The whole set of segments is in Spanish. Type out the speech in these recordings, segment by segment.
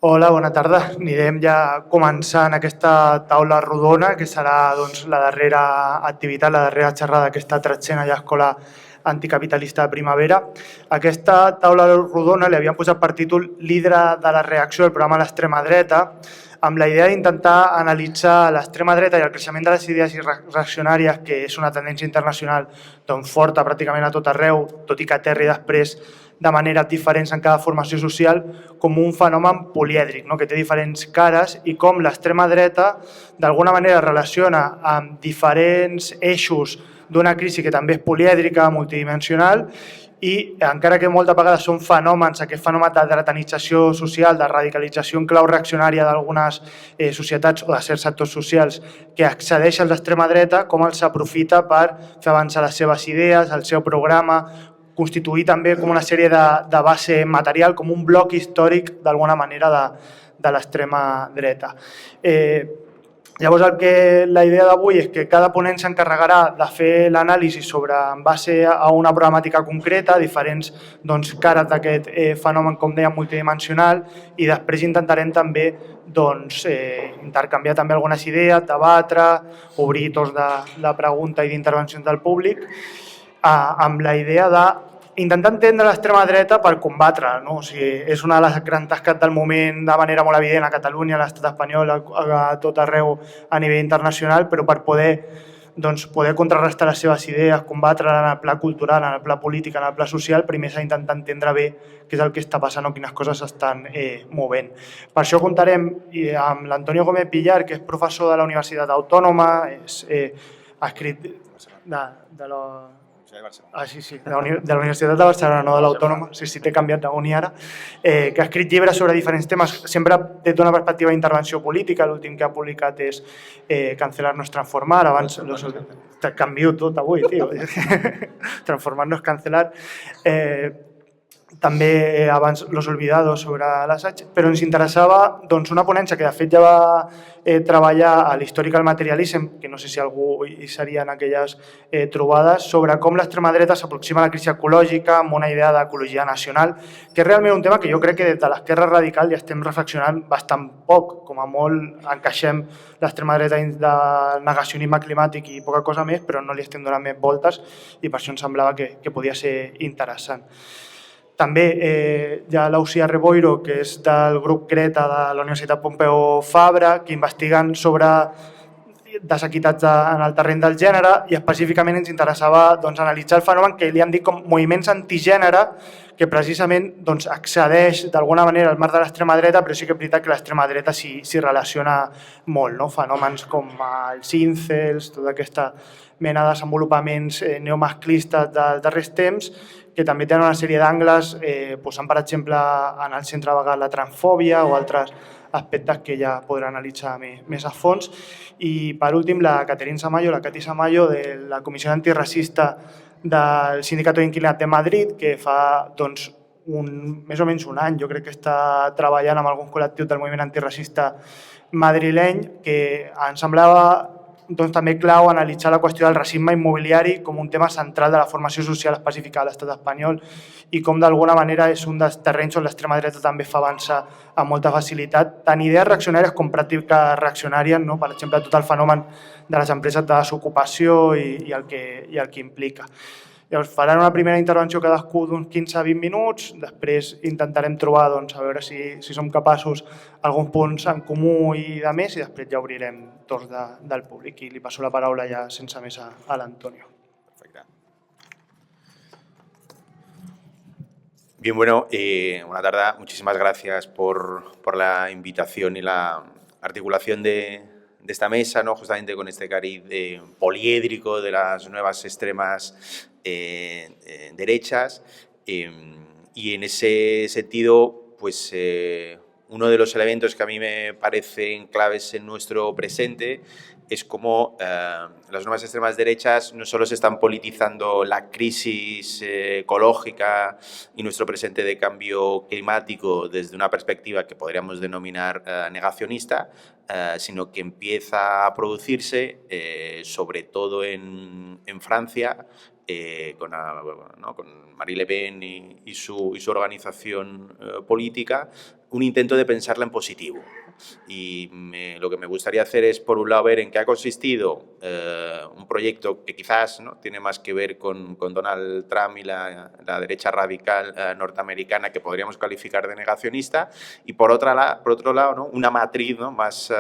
Hola, bona tarda. Anirem ja començant aquesta taula rodona, que serà la darrera activitat, la darrera xerrada d'aquesta tretzena ja escola anticapitalista de primavera. Aquesta taula rodona li havíem posat per títol Líder de la reacció al programa de l'extrema dreta, amb la idea d'intentar analitzar l'extrema dreta i el creixement de les idees reaccionàries, que és una tendència internacional forta pràcticament a tot arreu, tot i que aterri després de maneres diferents en cada formació social, com un fenomen polièdric, no? Que té diferents cares i com l'extrema dreta d'alguna manera relaciona amb diferents eixos d'una crisi que també és polièdrica, multidimensional, i encara que moltes vegades són fenòmens, aquest fenomen de dretanització social, de radicalització en clau reaccionària d'algunes societats o de certs sectors socials que accedeixen a l'extrema dreta, com els s'aprofita per fer avançar les seves idees, el seu programa, constituir també com una sèrie de base material, com un bloc històric d'alguna manera de l'extrema dreta. Llavors, la idea d'avui és que cada ponent s'encarregarà de fer l'anàlisi en base a una problemàtica concreta, diferents cares d'aquest fenomen, com dèiem, multidimensional, i després intentarem també intercanviar també algunes idees, debatre, obrir torns de pregunta i d'intervencions del públic, amb la idea d'intentar entendre l'extrema dreta per combatre-la, no? O sigui, és una de les grans tasques del moment de manera molt evident a Catalunya, a l'estat espanyol, a tot arreu a nivell internacional, però per poder contrarrestar les seves idees, combatre-la en el pla cultural, en el pla polític, en el pla social, primer s'ha d'intentar entendre bé què és el que està passant o quines coses s'estan movent. Per això comptarem amb l'Antonio Gómez Villar, que és professor de la Universitat Autònoma, ha escrit de la Universitat de Barcelona, no de l'Autònoma, sí, t'he canviat d'uni ara, que ha escrit llibres sobre diferents temes, sempre des d'una perspectiva d'intervenció política. L'últim que ha publicat és Cancelar-nos transformar, abans canvio tot avui, tio, transformar-nos cancelar, també abans Los Olvidados sobre l'assaig, però ens interessava una ponència que de fet ja va treballar a l'Historical Materialism, que no sé si algú hi seria en aquelles trobades, sobre com l'extrema dreta s'aproxima a la crisi ecològica amb una idea d'ecologia nacional, que és realment un tema que jo crec que des de l'esquerra radical ja estem reflexionant bastant poc, com a molt encaixem l'extrema dreta del negacionisme climàtic i poca cosa més, però no li estem donant més voltes i per això ens semblava que podia ser interessant. També hi ha l'Ausia Reboiro, que és del grup Greta de la Universitat Pompeu Fabra, que investiguen sobre desequitats en el terreny del gènere, i específicament ens interessava analitzar el fenomen que li han dit com moviments antigènere, que precisament accedeix d'alguna manera al marc de l'extrema dreta, però sí que és veritat que l'extrema dreta s'hi relaciona molt, no? Fenòmens com els incels, tota aquesta mena de desenvolupaments neomasclistes dels darrers temps, que també tenen una sèrie d'angles, posant per exemple en el centre de vegades la transfòbia o altres aspectes que ja podrà analitzar més a fons. I per últim la Caterine Samayo, la Cati Samayo, de la Comissió Antiracista del Sindicato de Inquilinato de Madrid, que fa més o menys un any, jo crec que està treballant amb alguns col·lectius del moviment antiracista madrileny, que ens semblava també clau analitzar la qüestió del racisme immobiliari com un tema central de la formació social específica de l'estat espanyol i com d'alguna manera és un dels terrenys on l'extrema dreta també fa avançar amb molta facilitat, tant idees reaccionàries com pràctiques reaccionàries, no? Per exemple, tot el fenomen de les empreses de desocupació i el que implica. Llavors, faran una primera intervenció cadascú d'uns 15-20 minuts, després intentarem trobar a veure si som capaços alguns punts en comú i de més, i després ja obrirem torns del públic i li passo la paraula ja sense més a l'Antonio. Perfecte. Bien, bueno, buena tarde. Muchísimas gracias por la invitación y la articulación de esta mesa, ¿no? Justamente con este cariz poliédrico de las nuevas extremas derechas, y en ese sentido, pues uno de los elementos que a mí me parecen claves en nuestro presente es cómo las nuevas extremas derechas no solo se están politizando la crisis ecológica y nuestro presente de cambio climático desde una perspectiva que podríamos denominar negacionista, sino que empieza a producirse, sobre todo en Francia, con Marine Le Pen y su organización política, un intento de pensarla en positivo. Y lo que me gustaría hacer es, por un lado, ver en qué ha consistido un proyecto que quizás, ¿no?, tiene más que ver con Donald Trump y la derecha radical norteamericana, que podríamos calificar de negacionista, y por otro lado, ¿no?, una matriz, ¿no?, más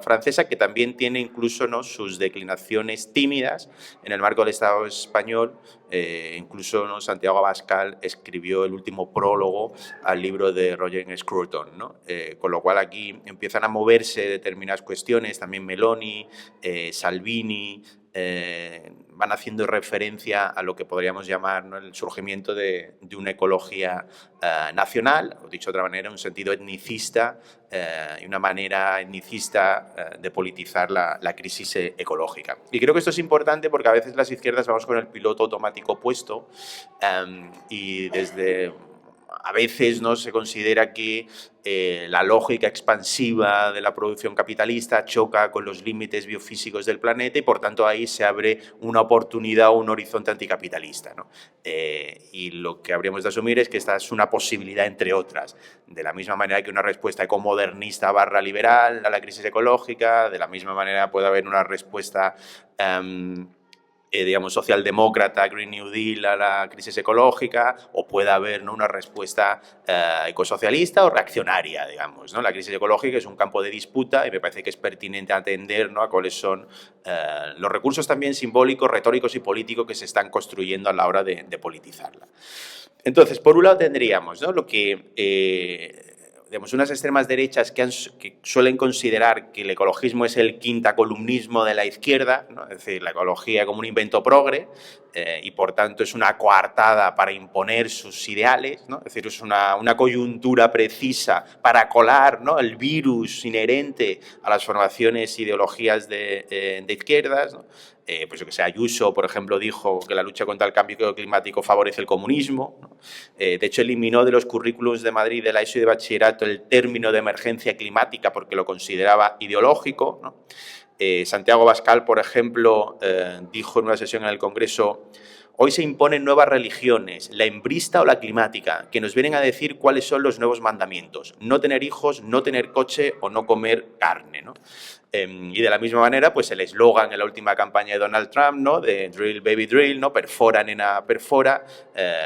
francesa, que también tiene incluso, ¿no?, sus declinaciones tímidas en el marco del Estado español. Incluso, ¿no?, Santiago Abascal escribió el último prólogo al libro de Roger Scruton, ¿no? Con lo cual aquí empiezan a moverse determinadas cuestiones, también Meloni, Salvini, van haciendo referencia a lo que podríamos llamar, ¿no?, el surgimiento de una ecología nacional, o dicho de otra manera, un sentido etnicista y una manera etnicista de politizar la crisis ecológica. Y creo que esto es importante porque a veces las izquierdas vamos con el piloto automático puesto y desde... A veces, ¿no?, se considera que la lógica expansiva de la producción capitalista choca con los límites biofísicos del planeta y, por tanto, ahí se abre una oportunidad o un horizonte anticapitalista, ¿no? Y lo que habríamos de asumir es que esta es una posibilidad entre otras. De la misma manera que una respuesta ecomodernista / liberal a la crisis ecológica, de la misma manera puede haber una respuesta digamos, socialdemócrata, Green New Deal a la crisis ecológica, o puede haber, ¿no?, una respuesta ecosocialista o reaccionaria, digamos, ¿no? La crisis ecológica es un campo de disputa y me parece que es pertinente atender, ¿no?, a cuáles son los recursos también simbólicos, retóricos y políticos que se están construyendo a la hora de politizarla. Entonces, por un lado tendríamos, ¿no?, lo que... digamos, unas extremas derechas que suelen considerar que el ecologismo es el quintacolumnismo de la izquierda, ¿no?, es decir, la ecología como un invento progre, y por tanto es una coartada para imponer sus ideales, ¿no? Es decir, es una coyuntura precisa para colar, ¿no?, el virus inherente a las formaciones e ideologías de izquierdas, ¿no? Pues yo que sé, Ayuso, por ejemplo, dijo que la lucha contra el cambio climático favorece el comunismo, ¿no? De hecho, eliminó de los currículums de Madrid, de la ESO y de bachillerato, el término de emergencia climática porque lo consideraba ideológico, ¿no? Santiago Abascal, por ejemplo, dijo en una sesión en el Congreso: hoy se imponen nuevas religiones, la hembrista o la climática, que nos vienen a decir cuáles son los nuevos mandamientos: no tener hijos, no tener coche o no comer carne, ¿no? Y de la misma manera, pues el eslogan en la última campaña de Donald Trump, ¿no?, de Drill, Baby, Drill, ¿no?, perfora, nena, perfora,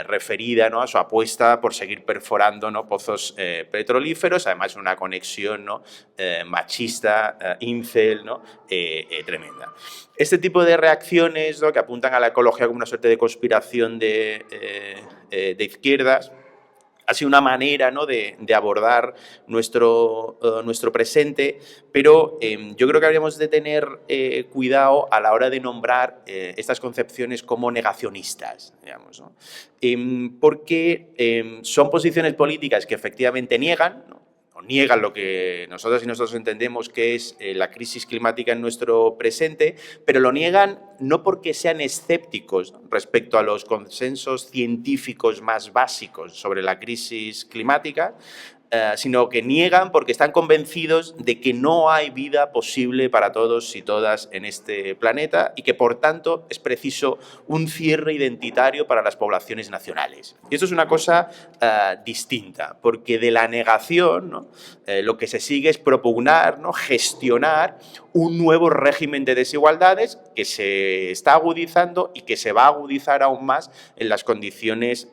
referida, ¿no?, a su apuesta por seguir perforando, ¿no?, pozos petrolíferos, además una conexión, ¿no?, machista, incel, ¿no?, tremenda. Este tipo de reacciones, ¿no?, que apuntan a la ecología como una suerte de conspiración de izquierdas, ha sido una manera, ¿no?, de abordar nuestro presente, pero yo creo que habríamos de tener cuidado a la hora de nombrar estas concepciones como negacionistas, digamos, ¿no? Porque son posiciones políticas que efectivamente niegan, ¿no?, niegan lo que nosotras y nosotros entendemos que es la crisis climática en nuestro presente, pero lo niegan no porque sean escépticos, ¿no?, respecto a los consensos científicos más básicos sobre la crisis climática, sino que niegan porque están convencidos de que no hay vida posible para todos y todas en este planeta y que, por tanto, es preciso un cierre identitario para las poblaciones nacionales. Y esto es una cosa distinta, porque de la negación, ¿no?, lo que se sigue es propugnar, ¿no?, gestionar un nuevo régimen de desigualdades que se está agudizando y que se va a agudizar aún más en las condiciones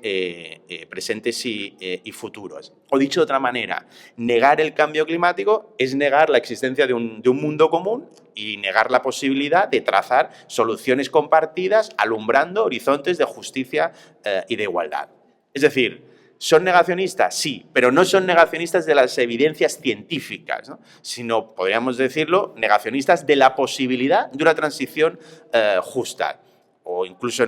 presentes y futuras. O dicho de otra manera, negar el cambio climático es negar la existencia de un mundo común y negar la posibilidad de trazar soluciones compartidas alumbrando horizontes de justicia y de igualdad. Es decir, ¿son negacionistas? Sí, pero no son negacionistas de las evidencias científicas, ¿no?, sino, podríamos decirlo, negacionistas de la posibilidad de una transición justa. O incluso,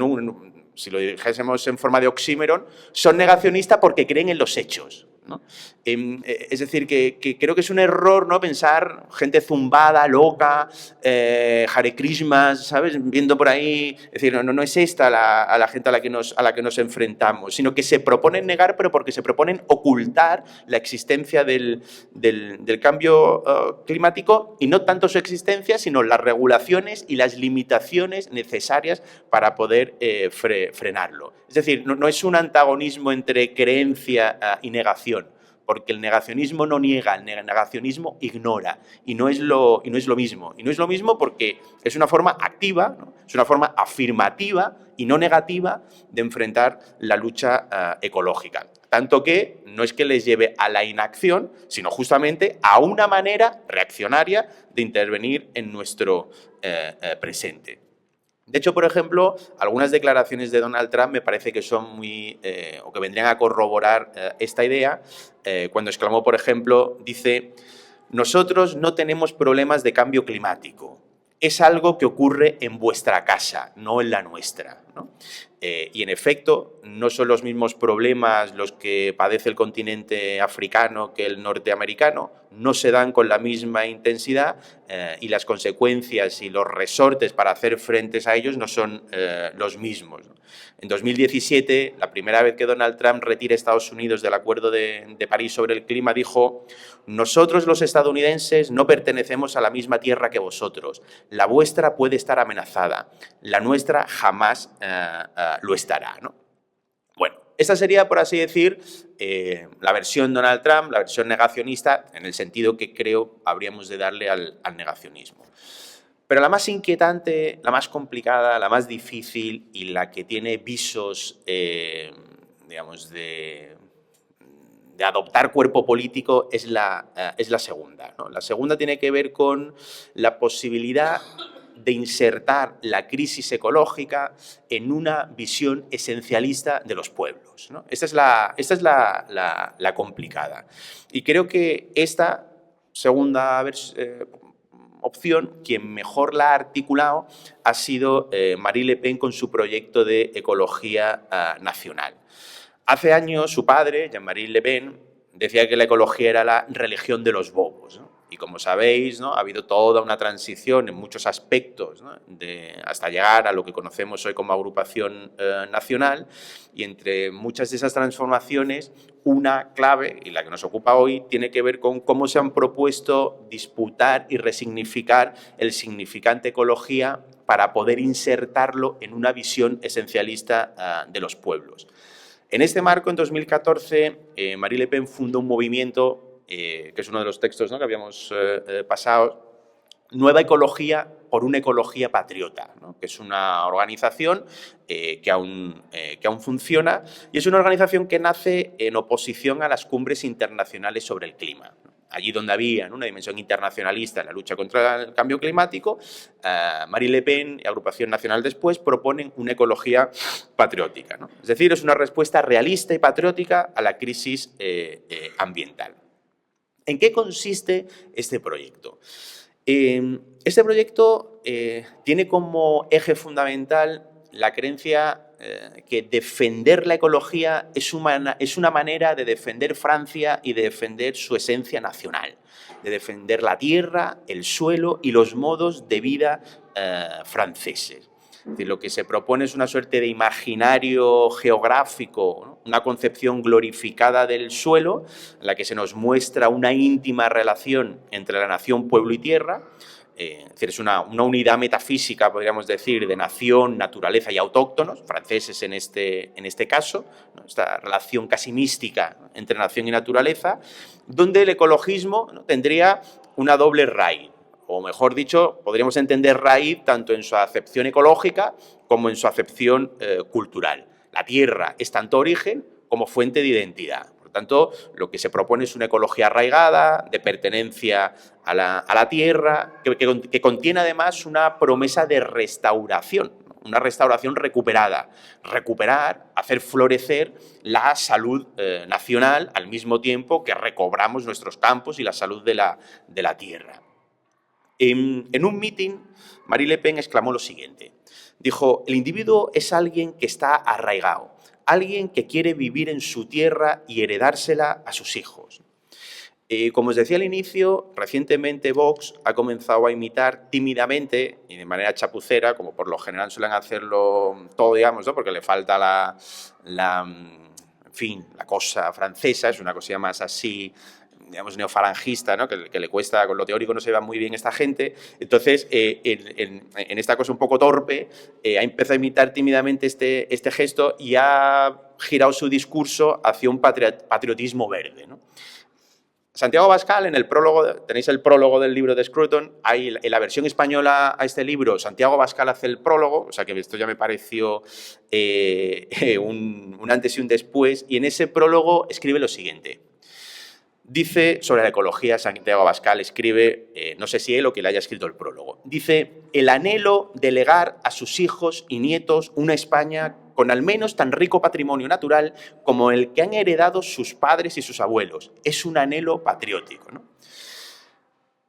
si lo dijésemos en forma de oxímoron, son negacionistas porque creen en los hechos, ¿no? Es decir, que creo que es un error, ¿no?, pensar gente zumbada, loca, Hare Krishnas, ¿sabes?, viendo por ahí. Es decir, no es esta la gente a la que nos enfrentamos, sino que se proponen negar, pero porque se proponen ocultar la existencia del cambio climático, y no tanto su existencia, sino las regulaciones y las limitaciones necesarias para poder frenarlo. Es decir, no es un antagonismo entre creencia y negación, porque el negacionismo no niega, el negacionismo ignora, y no es lo mismo. Y no es lo mismo porque es una forma activa, ¿no? Es una forma afirmativa y no negativa de enfrentar la lucha ecológica. Tanto que no es que les lleve a la inacción, sino justamente a una manera reaccionaria de intervenir en nuestro presente. De hecho, por ejemplo, algunas declaraciones de Donald Trump me parece que son o que vendrían a corroborar esta idea, cuando exclamó, por ejemplo, dice: nosotros no tenemos problemas de cambio climático, es algo que ocurre en vuestra casa, no en la nuestra, ¿no? Y en efecto, no son los mismos problemas los que padece el continente africano que el norteamericano, no se dan con la misma intensidad y las consecuencias y los resortes para hacer frente a ellos no son los mismos, ¿no? En 2017, la primera vez que Donald Trump retira a Estados Unidos del Acuerdo de París sobre el clima, dijo: nosotros los estadounidenses no pertenecemos a la misma tierra que vosotros, la vuestra puede estar amenazada, la nuestra jamás lo estará, ¿no? Bueno, esta sería, por así decir, la versión Donald Trump, la versión negacionista, en el sentido que creo habríamos de darle al negacionismo. Pero la más inquietante, la más complicada, la más difícil y la que tiene visos, digamos, de adoptar cuerpo político es la segunda, ¿no? La segunda tiene que ver con la posibilidad de insertar la crisis ecológica en una visión esencialista de los pueblos, ¿no? Esta es la complicada. Y creo que esta segunda opción, quien mejor la ha articulado ha sido Marine Le Pen con su proyecto de ecología nacional. Hace años su padre, Jean-Marie Le Pen, decía que la ecología era la religión de los bobos, ¿no? Y como sabéis, ¿no?, ha habido toda una transición en muchos aspectos, ¿no?, hasta llegar a lo que conocemos hoy como agrupación nacional, y entre muchas de esas transformaciones, una clave, y la que nos ocupa hoy, tiene que ver con cómo se han propuesto disputar y resignificar el significante ecología para poder insertarlo en una visión esencialista de los pueblos. En este marco, en 2014, Marine Le Pen funda un movimiento, que es uno de los textos, ¿no?, que habíamos pasado, Nueva Ecología por una Ecología Patriota, ¿no?, que es una organización que aún funciona, y es una organización que nace en oposición a las cumbres internacionales sobre el clima. Allí donde había, ¿no?, una dimensión internacionalista en la lucha contra el cambio climático, Marine Le Pen y Agrupación Nacional después proponen una ecología patriótica, ¿no? Es decir, es una respuesta realista y patriótica a la crisis ambiental. ¿En qué consiste este proyecto? Este proyecto tiene como eje fundamental la creencia que defender la ecología es una manera de defender Francia y de defender su esencia nacional, de defender la tierra, el suelo y los modos de vida franceses. Es decir, lo que se propone es una suerte de imaginario geográfico, ¿no?, una concepción glorificada del suelo, en la que se nos muestra una íntima relación entre la nación, pueblo y tierra. Es decir, es una unidad metafísica, podríamos decir, de nación, naturaleza y autóctonos, franceses en este caso, ¿no?, esta relación casi mística entre nación y naturaleza, donde el ecologismo, ¿no?, tendría una doble raíz. O mejor dicho, podríamos entender raíz tanto en su acepción ecológica como en su acepción cultural. La tierra es tanto origen como fuente de identidad. Por tanto, lo que se propone es una ecología arraigada, de pertenencia a la tierra, que contiene además una promesa de restauración, una restauración recuperada. Recuperar, hacer florecer la salud nacional al mismo tiempo que recobramos nuestros campos y la salud de la tierra. En un mitin, Marine Le Pen exclamó lo siguiente. Dijo: el individuo es alguien que está arraigado, alguien que quiere vivir en su tierra y heredársela a sus hijos. Como os decía al inicio, recientemente Vox ha comenzado a imitar tímidamente y de manera chapucera, como por lo general suelen hacerlo todo, digamos, ¿no?, porque le falta la cosa francesa, es una cosilla más así digamos, neofalangista, ¿no? que le cuesta, con lo teórico no se va muy bien esta gente. Entonces, en esta cosa un poco torpe, ha empezado a imitar tímidamente este gesto y ha girado su discurso hacia un patriotismo verde, ¿no? Santiago Abascal, en el prólogo, tenéis el prólogo del libro de Scruton, hay en la versión española a este libro, Santiago Abascal hace el prólogo, o sea que esto ya me pareció un antes y un después, y en ese prólogo escribe lo siguiente. Dice sobre la ecología, Santiago Abascal escribe, no sé si él o que le haya escrito el prólogo, dice, el anhelo de legar a sus hijos y nietos una España con al menos tan rico patrimonio natural como el que han heredado sus padres y sus abuelos. Es un anhelo patriótico, ¿no?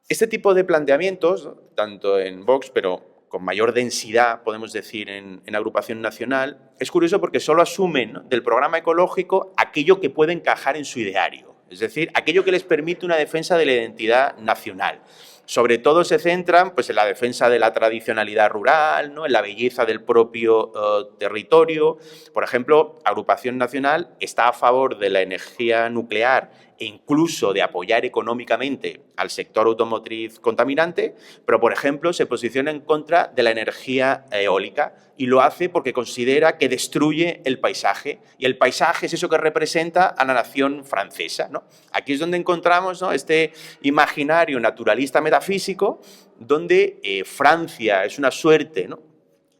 Este tipo de planteamientos, ¿no?, tanto en Vox, pero con mayor densidad, podemos decir, en Agrupación Nacional, es curioso porque solo asumen, ¿no?, del programa ecológico aquello que puede encajar en su ideario, es decir, aquello que les permite una defensa de la identidad nacional. Sobre todo se centran, pues, en la defensa de la tradicionalidad rural, ¿no?, en la belleza del propio territorio. Por ejemplo, Agrupación Nacional está a favor de la energía nuclear e incluso de apoyar económicamente al sector automotriz contaminante, pero, por ejemplo, se posiciona en contra de la energía eólica y lo hace porque considera que destruye el paisaje, y el paisaje es eso que representa a la nación francesa, ¿no? Aquí es donde encontramos, ¿no?, este imaginario naturalista metafísico donde Francia es una suerte, ¿no?,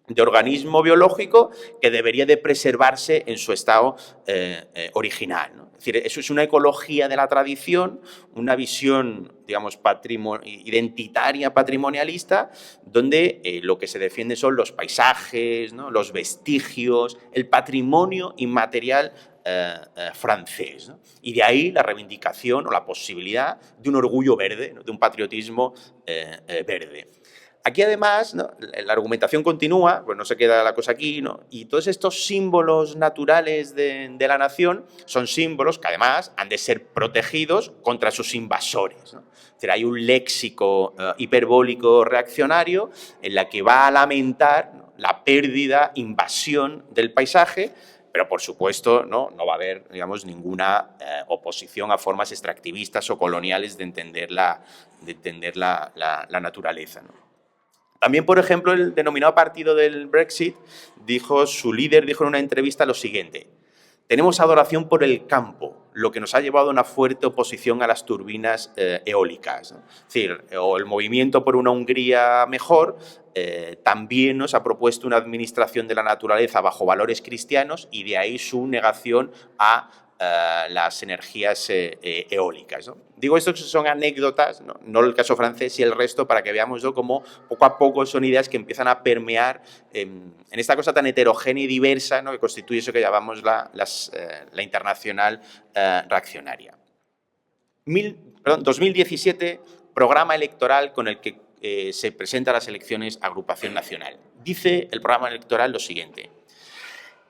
de organismo biológico que debería de preservarse en su estado original, ¿no? Es decir, eso es una ecología de la tradición, una visión, digamos, identitaria, patrimonialista, donde lo que se defiende son los paisajes, ¿no?, los vestigios, el patrimonio inmaterial francés, ¿no? Y de ahí la reivindicación o la posibilidad de un orgullo verde, ¿no?, de un patriotismo verde. Aquí, además, ¿no?, la argumentación continúa, pues no se queda la cosa aquí, ¿no?, y todos estos símbolos naturales de la nación son símbolos que, además, han de ser protegidos contra sus invasores, ¿no? Es decir, hay un léxico hiperbólico reaccionario en la que va a lamentar, ¿no?, la pérdida, invasión del paisaje, pero, por supuesto, no va a haber, digamos, ninguna oposición a formas extractivistas o coloniales de entender la naturaleza, ¿no? También, por ejemplo, el denominado partido del Brexit, su líder dijo en una entrevista lo siguiente: tenemos adoración por el campo, lo que nos ha llevado a una fuerte oposición a las turbinas eólicas, ¿no? Es decir, o el movimiento por una Hungría mejor también nos ha propuesto una administración de la naturaleza bajo valores cristianos, y de ahí su negación a las energías eólicas, ¿no? Digo esto que son anécdotas, no el caso francés y el resto, para que veamos, ¿no?, cómo poco a poco son ideas que empiezan a permear en esta cosa tan heterogénea y diversa, ¿no?, que constituye eso que llamamos la internacional reaccionaria. 2017, programa electoral con el que se presenta a las elecciones Agrupación Nacional. Dice el programa electoral lo siguiente: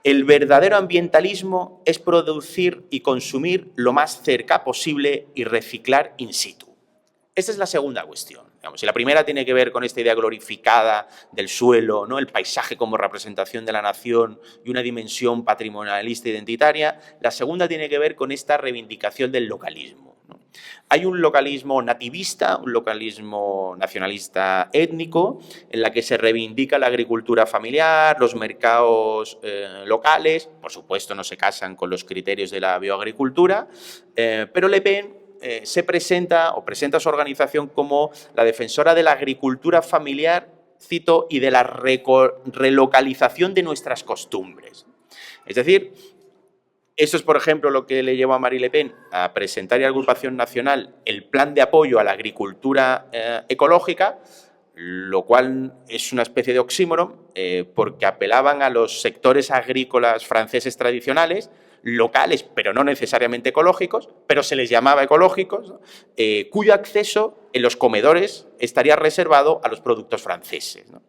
el verdadero ambientalismo es producir y consumir lo más cerca posible y reciclar in situ. Esta es la segunda cuestión. Digamos, y la primera tiene que ver con esta idea glorificada del suelo, ¿no?, el paisaje como representación de la nación y una dimensión patrimonialista identitaria. La segunda tiene que ver con esta reivindicación del localismo, ¿no? Hay un localismo nativista, un localismo nacionalista étnico, en la que se reivindica la agricultura familiar, los mercados locales, por supuesto no se casan con los criterios de la bioagricultura, pero Le Pen presenta su organización como la defensora de la agricultura familiar, cito, y de la relocalización de nuestras costumbres. Es decir, esto es, por ejemplo, lo que le llevó a Marine Le Pen a presentar en Agrupación Nacional el plan de apoyo a la agricultura ecológica, lo cual es una especie de oxímoron, porque apelaban a los sectores agrícolas franceses tradicionales, locales, pero no necesariamente ecológicos, pero se les llamaba ecológicos, ¿no?, cuyo acceso en los comedores estaría reservado a los productos franceses, ¿no?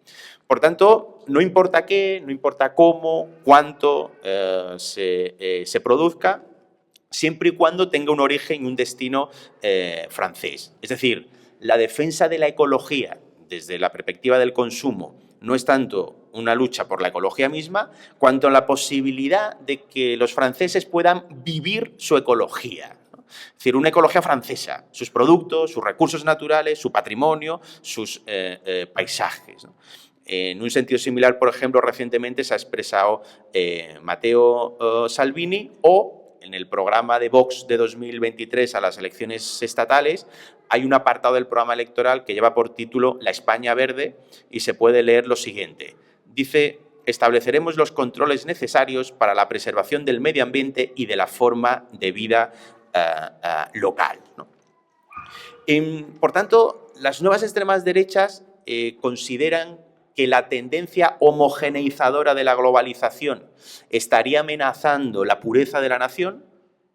Por tanto, no importa qué, no importa cómo, cuánto se produzca, siempre y cuando tenga un origen y un destino francés. Es decir, la defensa de la ecología desde la perspectiva del consumo no es tanto una lucha por la ecología misma, cuanto la posibilidad de que los franceses puedan vivir su ecología, ¿no? Es decir, una ecología francesa, sus productos, sus recursos naturales, su patrimonio, sus paisajes, ¿no? En un sentido similar, por ejemplo, recientemente se ha expresado Matteo Salvini, o en el programa de Vox de 2023 a las elecciones estatales hay un apartado del programa electoral que lleva por título La España Verde y se puede leer lo siguiente. Dice: estableceremos los controles necesarios para la preservación del medio ambiente y de la forma de vida local, ¿no? Por tanto, las nuevas extremas derechas consideran que la tendencia homogeneizadora de la globalización estaría amenazando la pureza de la nación.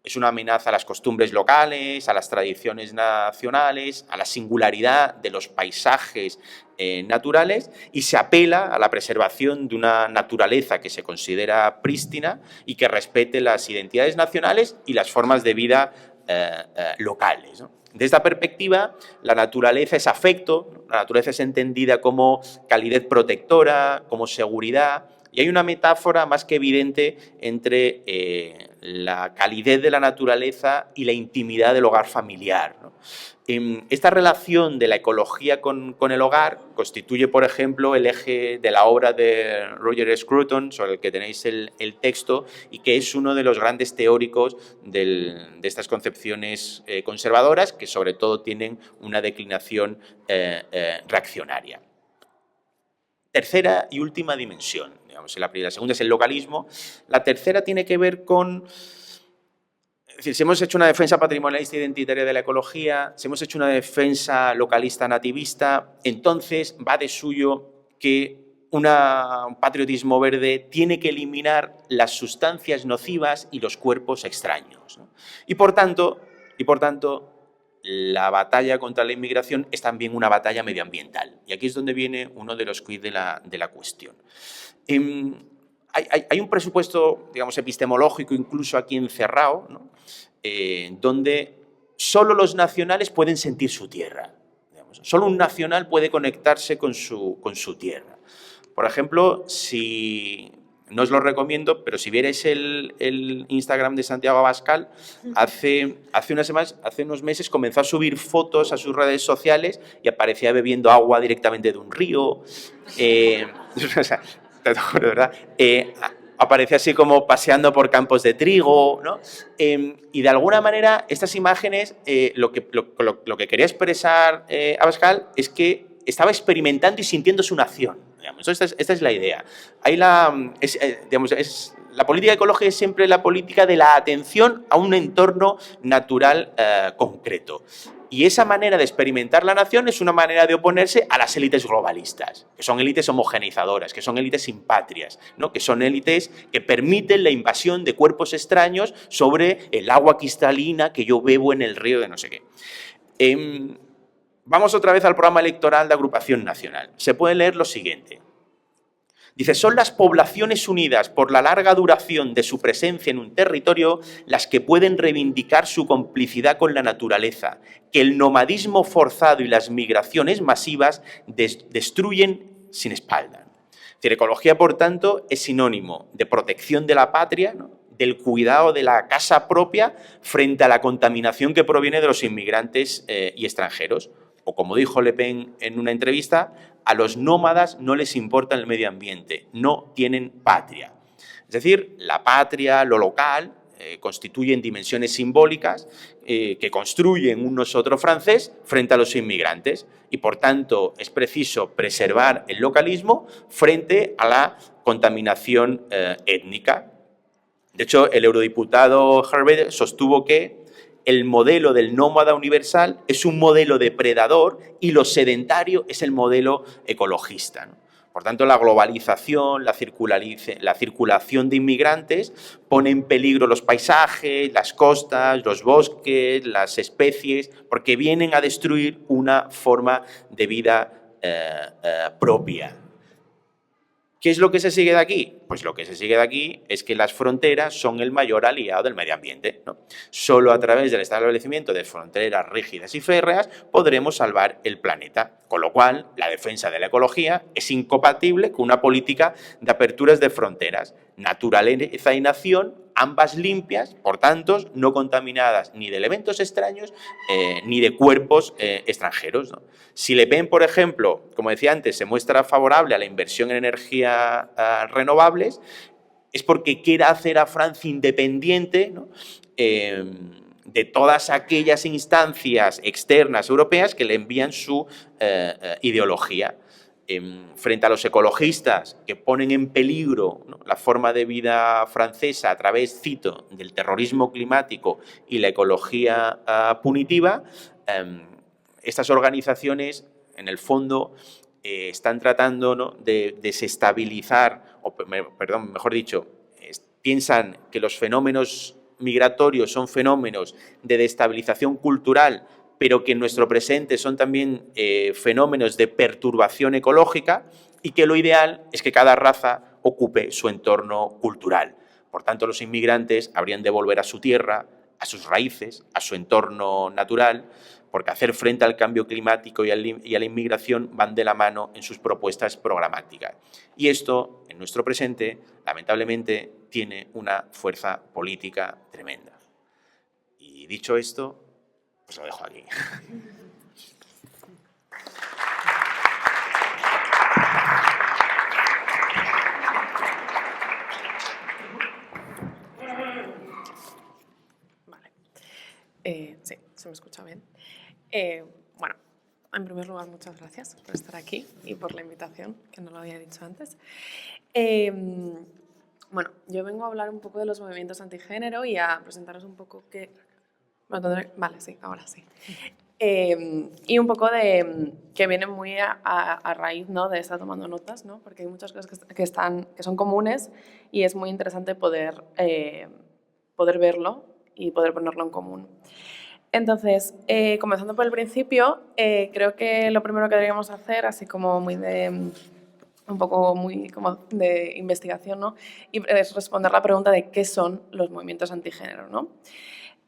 Es una amenaza a las costumbres locales, a las tradiciones nacionales, a la singularidad de los paisajes naturales, y se apela a la preservación de una naturaleza que se considera prístina y que respete las identidades nacionales y las formas de vida locales, ¿no? Desde esta perspectiva, la naturaleza es afecto, la naturaleza es entendida como calidez protectora, como seguridad, y hay una metáfora más que evidente entre la calidez de la naturaleza y la intimidad del hogar familiar, ¿no? Esta relación de la ecología con el hogar constituye, por ejemplo, el eje de la obra de Roger Scruton, sobre el que tenéis el texto, y que es uno de los grandes teóricos de estas concepciones conservadoras, que sobre todo tienen una declinación reaccionaria. Tercera y última dimensión, digamos, la segunda es el localismo, la tercera tiene que ver con... Es decir, si hemos hecho una defensa patrimonialista identitaria de la ecología, si hemos hecho una defensa localista nativista, entonces va de suyo que un patriotismo verde tiene que eliminar las sustancias nocivas y los cuerpos extraños, ¿no? Y por tanto, la batalla contra la inmigración es también una batalla medioambiental. Y aquí es donde viene uno de los quid de la cuestión. Hay un presupuesto, digamos, epistemológico incluso aquí encerrado, ¿no? Donde solo los nacionales pueden sentir su tierra. Digamos. Solo un nacional puede conectarse con su tierra. Por ejemplo, si... No os lo recomiendo, pero si vierais el Instagram de Santiago Abascal, hace unos meses comenzó a subir fotos a sus redes sociales y aparecía bebiendo agua directamente de un río. O sea, te lo juro, ¿verdad? Aparecía así como paseando por campos de trigo, ¿no? Y de alguna manera estas imágenes, lo que quería expresar Abascal es que estaba experimentando y sintiendo su nación. Esta es la idea. La política ecológica es siempre la política de la atención a un entorno natural concreto. Y esa manera de experimentar la nación es una manera de oponerse a las élites globalistas, que son élites homogeneizadoras, que son élites impatrias, ¿no? Que son élites que permiten la invasión de cuerpos extraños sobre el agua cristalina que yo bebo en el río de no sé qué. Vamos otra vez al programa electoral de Agrupación Nacional. Se puede leer lo siguiente. Dice, son las poblaciones unidas por la larga duración de su presencia en un territorio las que pueden reivindicar su complicidad con la naturaleza, que el nomadismo forzado y las migraciones masivas destruyen sin espalda. Es decir, ecología, por tanto, es sinónimo de protección de la patria, ¿no? Del cuidado de la casa propia frente a la contaminación que proviene de los inmigrantes y extranjeros. O como dijo Le Pen en una entrevista, a los nómadas no les importa el medio ambiente, no tienen patria. Es decir, la patria, lo local, constituyen dimensiones simbólicas que construyen un nosotros francés frente a los inmigrantes y, por tanto, es preciso preservar el localismo frente a la contaminación étnica. De hecho, el eurodiputado Herbert sostuvo que el modelo del nómada universal es un modelo depredador y lo sedentario es el modelo ecologista, ¿no? Por tanto, la globalización, la circulación de inmigrantes pone en peligro los paisajes, las costas, los bosques, las especies, porque vienen a destruir una forma de vida propia. ¿Qué es lo que se sigue de aquí? pues lo que se sigue de aquí es que las fronteras son el mayor aliado del medio ambiente, ¿no? Solo a través del establecimiento de fronteras rígidas y férreas podremos salvar el planeta, con lo cual la defensa de la ecología es incompatible con una política de aperturas de fronteras, naturaleza y nación, ambas limpias, por tanto, no contaminadas ni de elementos extraños ni de cuerpos extranjeros, ¿no? Si Le Pen, por ejemplo, como decía antes, se muestra favorable a la inversión en energías renovables, es porque quiere hacer a Francia independiente, ¿no? De todas aquellas instancias externas europeas que le envían su ideología. Frente a los ecologistas que ponen en peligro, ¿no?, la forma de vida francesa a través, cito, del terrorismo climático y la ecología punitiva, estas organizaciones, en el fondo, están tratando, ¿no?, de desestabilizar, o perdón, mejor dicho, piensan que los fenómenos migratorios son fenómenos de destabilización cultural, pero que en nuestro presente son también fenómenos de perturbación ecológica, y que lo ideal es que cada raza ocupe su entorno cultural. Por tanto, los inmigrantes habrían de volver a su tierra, a sus raíces, a su entorno natural, porque hacer frente al cambio climático y a la inmigración van de la mano en sus propuestas programáticas. Y esto, en nuestro presente, lamentablemente, tiene una fuerza política tremenda. Y dicho esto, pues lo dejo aquí. Vale. Sí, se me escucha bien. Bueno, en primer lugar, muchas gracias por estar aquí y por la invitación, que no lo había dicho antes. Bueno, yo vengo a hablar un poco de los movimientos antigénero y a presentaros un poco qué... Vale, sí, ahora sí. Y un poco de que viene muy a raíz, ¿no?, de estar tomando notas, ¿no?, porque hay muchas cosas que son comunes y es muy interesante poder verlo y poder ponerlo en común. Entonces, comenzando por el principio, creo que lo primero que deberíamos hacer, así como muy de... un poco muy como de investigación, ¿no?, y es responder la pregunta de qué son los movimientos antigénero, ¿no?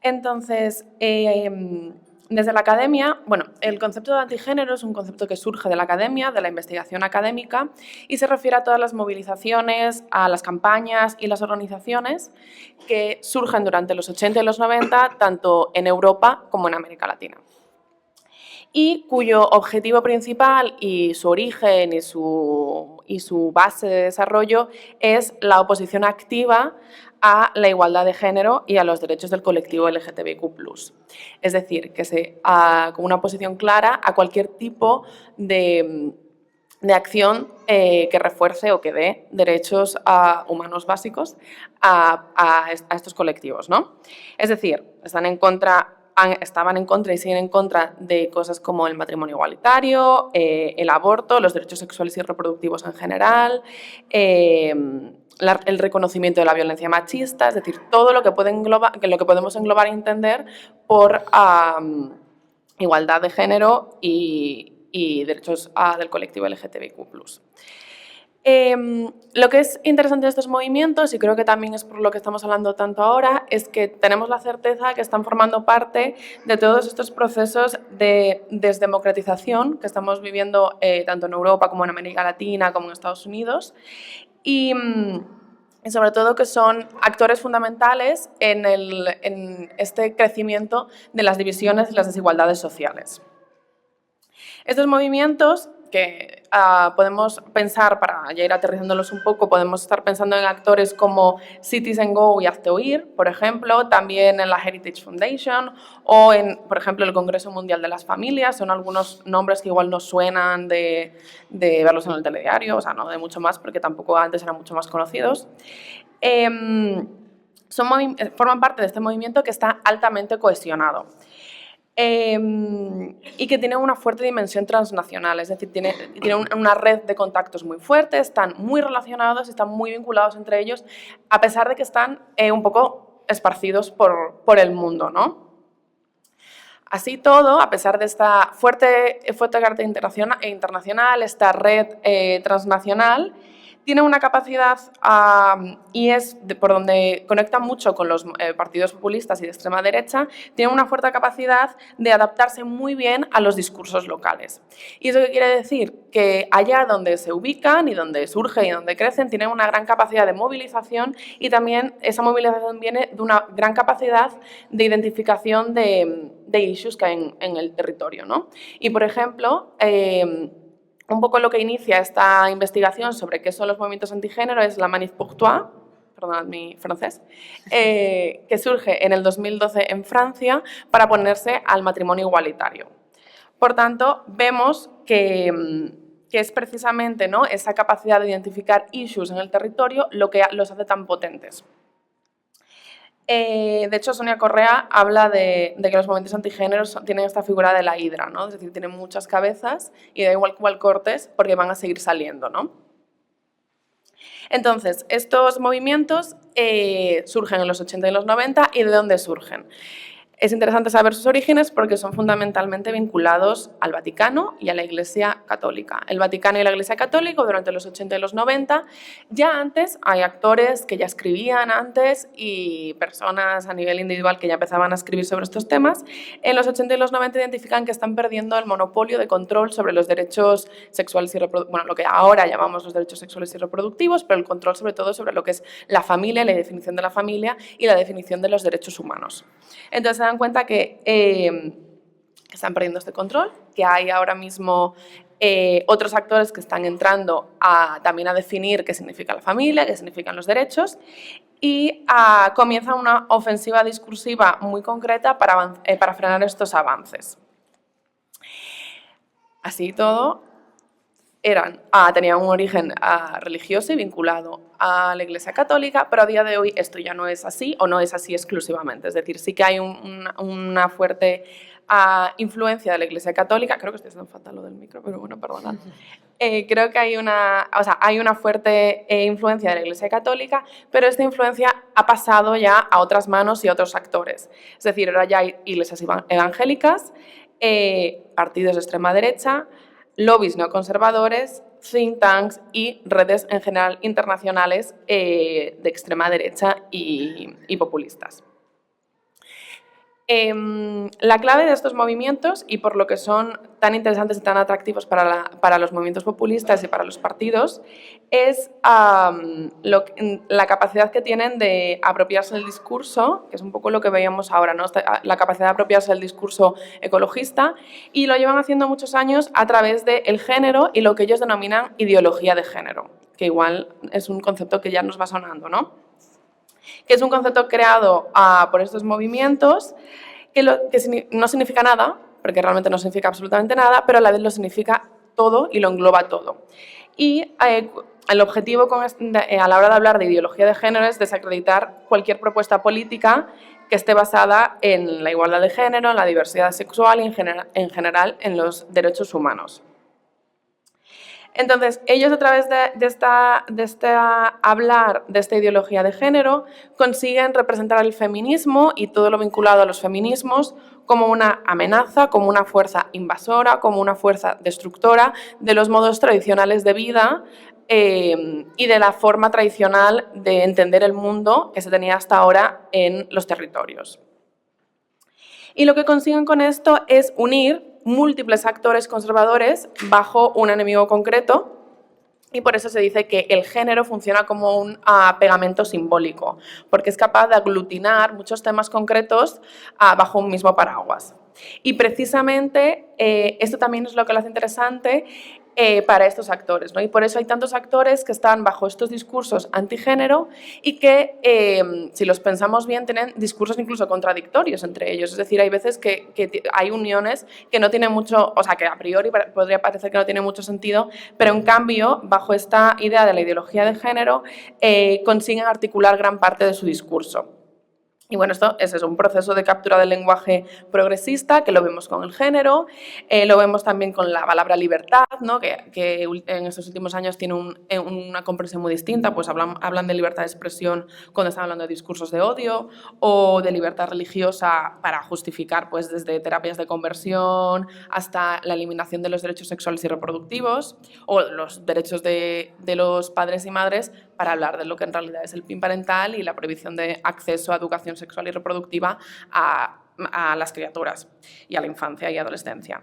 Entonces, desde la academia, bueno, el concepto de antigénero es un concepto que surge de la academia, de la investigación académica, y se refiere a todas las movilizaciones, a las campañas y las organizaciones que surgen durante los 80 y los 90, tanto en Europa como en América Latina, y cuyo objetivo principal y su origen y su base de desarrollo es la oposición activa a la igualdad de género y a los derechos del colectivo LGTBIQ+. Es decir, con una oposición clara a cualquier tipo de acción que refuerce o que dé derechos humanos básicos a estos colectivos, ¿no? Es decir, estaban en contra y siguen en contra de cosas como el matrimonio igualitario, el aborto, los derechos sexuales y reproductivos en general, el reconocimiento de la violencia machista, es decir, todo lo que podemos englobar y entender por igualdad de género y derechos del colectivo LGTBIQ+. Lo que es interesante de estos movimientos, y creo que también es por lo que estamos hablando tanto ahora, es que tenemos la certeza que están formando parte de todos estos procesos de desdemocratización que estamos viviendo tanto en Europa como en América Latina como en Estados Unidos, y sobre todo que son actores fundamentales en este crecimiento de las divisiones y las desigualdades sociales. Estos movimientos que podemos pensar, para ya ir aterrizándolos un poco, podemos estar pensando en actores como Citizen Go y Hazte Oír, por ejemplo, también en la Heritage Foundation o en, por ejemplo, el Congreso Mundial de las Familias. Son algunos nombres que igual nos suenan de verlos en el telediario, o sea, no de mucho más, porque tampoco antes eran mucho más conocidos. Forman parte de este movimiento que está altamente cohesionado. Y que tiene una fuerte dimensión transnacional, es decir, tiene una red de contactos muy fuerte, están muy relacionados, están muy vinculados entre ellos, a pesar de que están un poco esparcidos por el mundo, ¿no? Así todo, a pesar de esta fuerte carácter internacional, esta red transnacional, tiene una capacidad y es por donde conecta mucho con los partidos populistas y de extrema derecha, tiene una fuerte capacidad de adaptarse muy bien a los discursos locales. ¿Y eso qué quiere decir? Que allá donde se ubican y donde surgen y donde crecen tienen una gran capacidad de movilización y también esa movilización viene de una gran capacidad de identificación de issues que hay en el territorio, ¿no? Y, por ejemplo, un poco lo que inicia esta investigación sobre qué son los movimientos antigénero es la Manif pour Toi, perdonad mi francés, que surge en el 2012 en Francia para oponerse al matrimonio igualitario. Por tanto, vemos que es precisamente, ¿no?, esa capacidad de identificar issues en el territorio lo que los hace tan potentes. De hecho, Sonia Correa habla de que los movimientos antigéneros tienen esta figura de la hidra, ¿no? Es decir, tienen muchas cabezas y da igual cuál cortes porque van a seguir saliendo, ¿no? Entonces, estos movimientos surgen en los 80 y los 90 ¿y de dónde surgen? Es interesante saber sus orígenes porque son fundamentalmente vinculados al Vaticano y a la Iglesia Católica. El Vaticano y la Iglesia Católica durante los 80 y los 90, ya antes hay actores que ya escribían antes y personas a nivel individual que ya empezaban a escribir sobre estos temas. En los 80 y los 90 identifican que están perdiendo el monopolio de control sobre los derechos sexuales y reproductivos, bueno, lo que ahora llamamos los derechos sexuales y reproductivos, pero el control sobre todo sobre lo que es la familia, la definición de la familia y la definición de los derechos humanos. Entonces se dan cuenta que están perdiendo este control, que hay ahora mismo otros actores que están entrando también a definir qué significa la familia, qué significan los derechos, y comienza una ofensiva discursiva muy concreta para frenar estos avances. Así y todo, tenían un origen religioso y vinculado a la Iglesia Católica, pero a día de hoy esto ya no es así o no es así exclusivamente. Es decir, sí que hay una fuerte influencia de la Iglesia Católica. Creo que estoy haciendo fatal lo del micro, pero bueno, perdonad. Creo que hay una fuerte influencia de la Iglesia Católica, pero esta influencia ha pasado ya a otras manos y a otros actores. Es decir, ahora ya hay iglesias evangélicas, partidos de extrema derecha, lobbies neoconservadores, think tanks y redes en general internacionales de extrema derecha y populistas. La clave de estos movimientos y por lo que son tan interesantes y tan atractivos para los movimientos populistas y para los partidos es la capacidad que tienen de apropiarse del discurso, que es un poco lo que veíamos ahora, ¿no? La capacidad de apropiarse del discurso ecologista, y lo llevan haciendo muchos años a través del género y lo que ellos denominan ideología de género, que igual es un concepto que ya nos va sonando, ¿no? Que es un concepto creado por estos movimientos que no significa nada, porque realmente no significa absolutamente nada, pero a la vez lo significa todo y lo engloba todo. Y el objetivo a la hora de hablar de ideología de género es desacreditar cualquier propuesta política que esté basada en la igualdad de género, en la diversidad sexual y en general en los derechos humanos. Entonces, ellos a través de hablar de esta ideología de género consiguen representar el feminismo y todo lo vinculado a los feminismos como una amenaza, como una fuerza invasora, como una fuerza destructora de los modos tradicionales de vida y de la forma tradicional de entender el mundo que se tenía hasta ahora en los territorios. Y lo que consiguen con esto es unir múltiples actores conservadores bajo un enemigo concreto y por eso se dice que el género funciona como un pegamento simbólico, porque es capaz de aglutinar muchos temas concretos bajo un mismo paraguas. Y precisamente esto también es lo que lo hace interesante para estos actores, ¿no? Y por eso hay tantos actores que están bajo estos discursos antigénero y que, si los pensamos bien, tienen discursos incluso contradictorios entre ellos. Es decir, hay veces que hay uniones que no tienen mucho, o sea, que a priori podría parecer que no tienen mucho sentido, pero en cambio, bajo esta idea de la ideología de género, consiguen articular gran parte de su discurso. Y bueno, esto es un proceso de captura del lenguaje progresista, que lo vemos con el género, lo vemos también con la palabra libertad, ¿no? que en estos últimos años tiene una comprensión muy distinta, pues hablan de libertad de expresión cuando están hablando de discursos de odio, o de libertad religiosa para justificar pues, desde terapias de conversión hasta la eliminación de los derechos sexuales y reproductivos, o los derechos de los padres y madres para hablar de lo que en realidad es el PIN parental y la prohibición de acceso a educación sexual y reproductiva a las criaturas y a la infancia y adolescencia.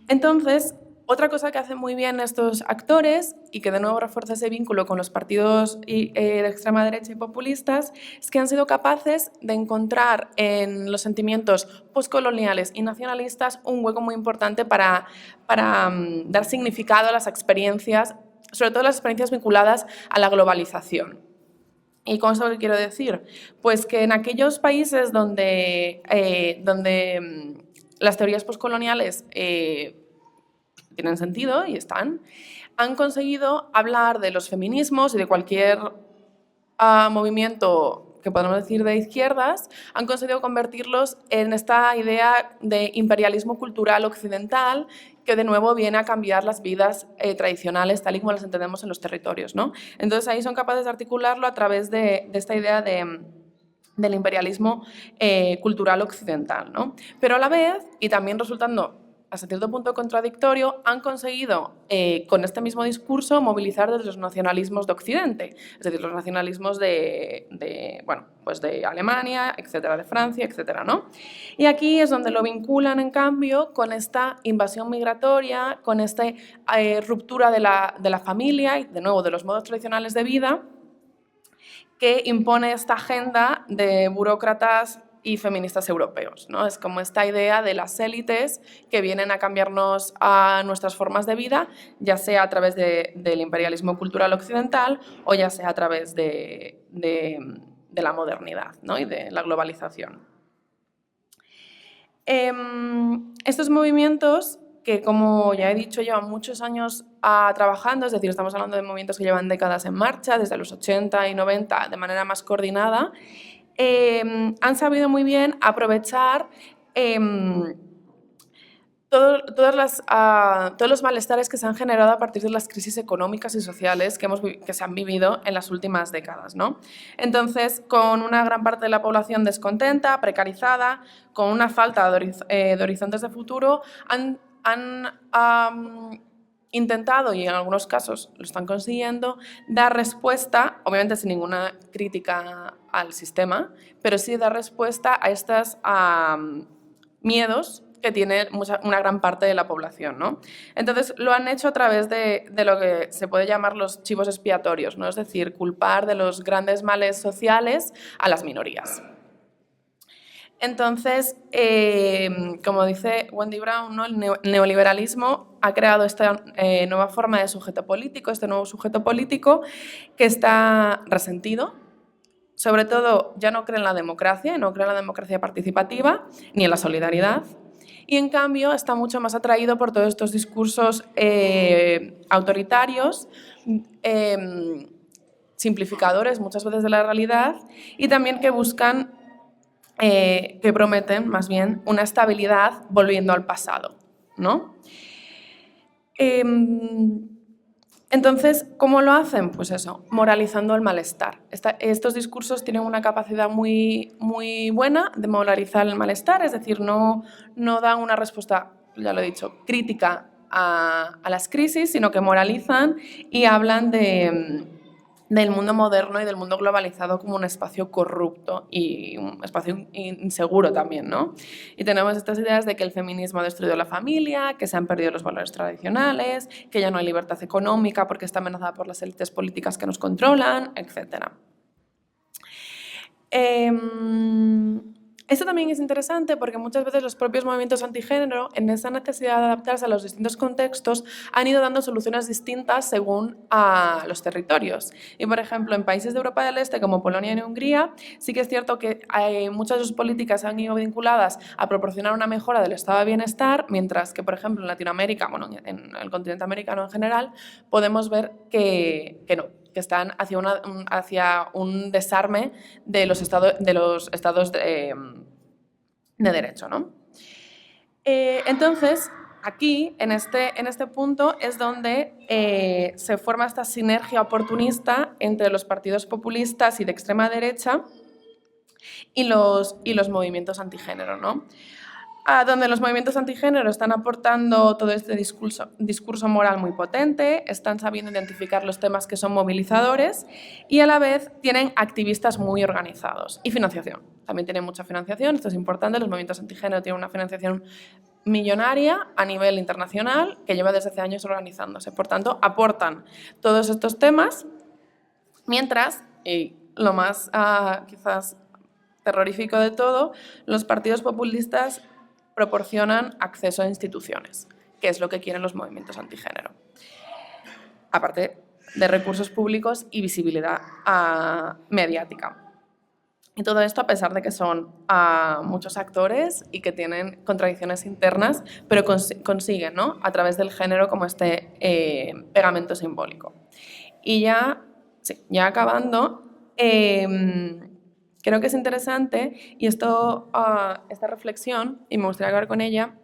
Entonces, otra cosa que hacen muy bien estos actores y que de nuevo refuerza ese vínculo con los partidos de extrema derecha y populistas es que han sido capaces de encontrar en los sentimientos postcoloniales y nacionalistas un hueco muy importante para dar significado a las experiencias, sobre todo las experiencias vinculadas a la globalización. ¿Y con eso qué quiero decir? Pues que en aquellos países donde las teorías postcoloniales tienen sentido y han conseguido hablar de los feminismos y de cualquier movimiento que podemos decir de izquierdas, han conseguido convertirlos en esta idea de imperialismo cultural occidental que de nuevo viene a cambiar las vidas tradicionales tal y como las entendemos en los territorios, ¿no? Entonces ahí son capaces de articularlo a través de esta idea del imperialismo cultural occidental, ¿no? Pero a la vez, y también resultando hasta cierto punto contradictorio, han conseguido con este mismo discurso movilizar desde los nacionalismos de Occidente, es decir, los nacionalismos de Alemania, etcétera, de Francia, etcétera, ¿no? Y aquí es donde lo vinculan, en cambio, con esta invasión migratoria, con esta ruptura de la familia y, de nuevo, de los modos tradicionales de vida que impone esta agenda de burócratas y feministas europeos, ¿no? Es como esta idea de las élites que vienen a cambiarnos a nuestras formas de vida, ya sea a través del imperialismo cultural occidental o ya sea a través de la modernidad, ¿no? Y de la globalización. Estos movimientos que, como ya he dicho, llevan muchos años trabajando, es decir, estamos hablando de movimientos que llevan décadas en marcha, desde los 80 y 90, de manera más coordinada, han sabido muy bien aprovechar todos los malestares que se han generado a partir de las crisis económicas y sociales que se han vivido en las últimas décadas, ¿no? Entonces, con una gran parte de la población descontenta, precarizada, con una falta de horizontes de futuro, han intentado, y en algunos casos lo están consiguiendo, dar respuesta, obviamente sin ninguna crítica al sistema, pero sí dar respuesta a estos miedos que tiene una gran parte de la población, ¿no? Entonces lo han hecho a través de lo que se puede llamar los chivos expiatorios, ¿no? Es decir, culpar de los grandes males sociales a las minorías. Entonces, como dice Wendy Brown, ¿no? El neoliberalismo ha creado esta nueva forma de sujeto político, este nuevo sujeto político que está resentido. Sobre todo, ya no cree en la democracia participativa ni en la solidaridad. Y en cambio está mucho más atraído por todos estos discursos autoritarios, simplificadores muchas veces de la realidad y también que buscan, que prometen más bien una estabilidad volviendo al pasado, ¿no? Entonces, ¿cómo lo hacen? Pues eso, moralizando el malestar. Estos discursos tienen una capacidad muy, muy buena de moralizar el malestar, es decir, no dan una respuesta, ya lo he dicho, crítica a las crisis, sino que moralizan y hablan del mundo moderno y del mundo globalizado como un espacio corrupto y un espacio inseguro también, ¿no? Y tenemos estas ideas de que el feminismo ha destruido la familia, que se han perdido los valores tradicionales, que ya no hay libertad económica porque está amenazada por las élites políticas que nos controlan, etc. Esto también es interesante porque muchas veces los propios movimientos antigénero, en esa necesidad de adaptarse a los distintos contextos, han ido dando soluciones distintas según a los territorios. Y, por ejemplo, en países de Europa del Este, como Polonia y Hungría, sí que es cierto que muchas de sus políticas han ido vinculadas a proporcionar una mejora del estado de bienestar, mientras que, por ejemplo, en Latinoamérica, bueno, en el continente americano en general, podemos ver que no. están hacia un desarme de los estados de derecho, ¿no? Entonces, aquí, en este punto, es donde se forma esta sinergia oportunista entre los partidos populistas y de extrema derecha y los movimientos antigénero, ¿no? Donde los movimientos antigénero están aportando todo este discurso moral muy potente, están sabiendo identificar los temas que son movilizadores y a la vez tienen activistas muy organizados y financiación. También tienen mucha financiación, esto es importante, los movimientos antigénero tienen una financiación millonaria a nivel internacional que lleva desde hace años organizándose. Por tanto, aportan todos estos temas, mientras, y lo más quizás terrorífico de todo, los partidos populistas proporcionan acceso a instituciones, que es lo que quieren los movimientos antigénero. Aparte de recursos públicos y visibilidad mediática. Y todo esto a pesar de que son muchos actores y que tienen contradicciones internas, pero consiguen, ¿no?, a través del género como este pegamento simbólico. Y ya acabando, creo que es interesante, y esta reflexión, y me gustaría acabar con ella,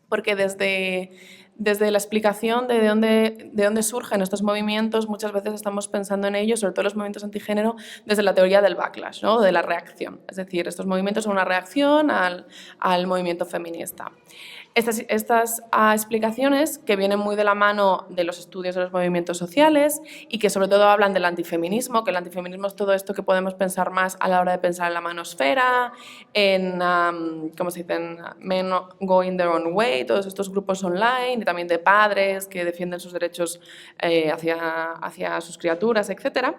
porque desde la explicación de dónde surgen estos movimientos, muchas veces estamos pensando en ellos, sobre todo los movimientos antigénero, desde la teoría del backlash, ¿no?, de la reacción. Es decir, estos movimientos son una reacción al movimiento feminista. Estas explicaciones, que vienen muy de la mano de los estudios de los movimientos sociales y que sobre todo hablan del antifeminismo, que el antifeminismo es todo esto que podemos pensar más a la hora de pensar en la manosfera, en, ¿cómo se dice?, en Men Going Their Own Way, todos estos grupos online, y también de padres que defienden sus derechos hacia sus criaturas, etc.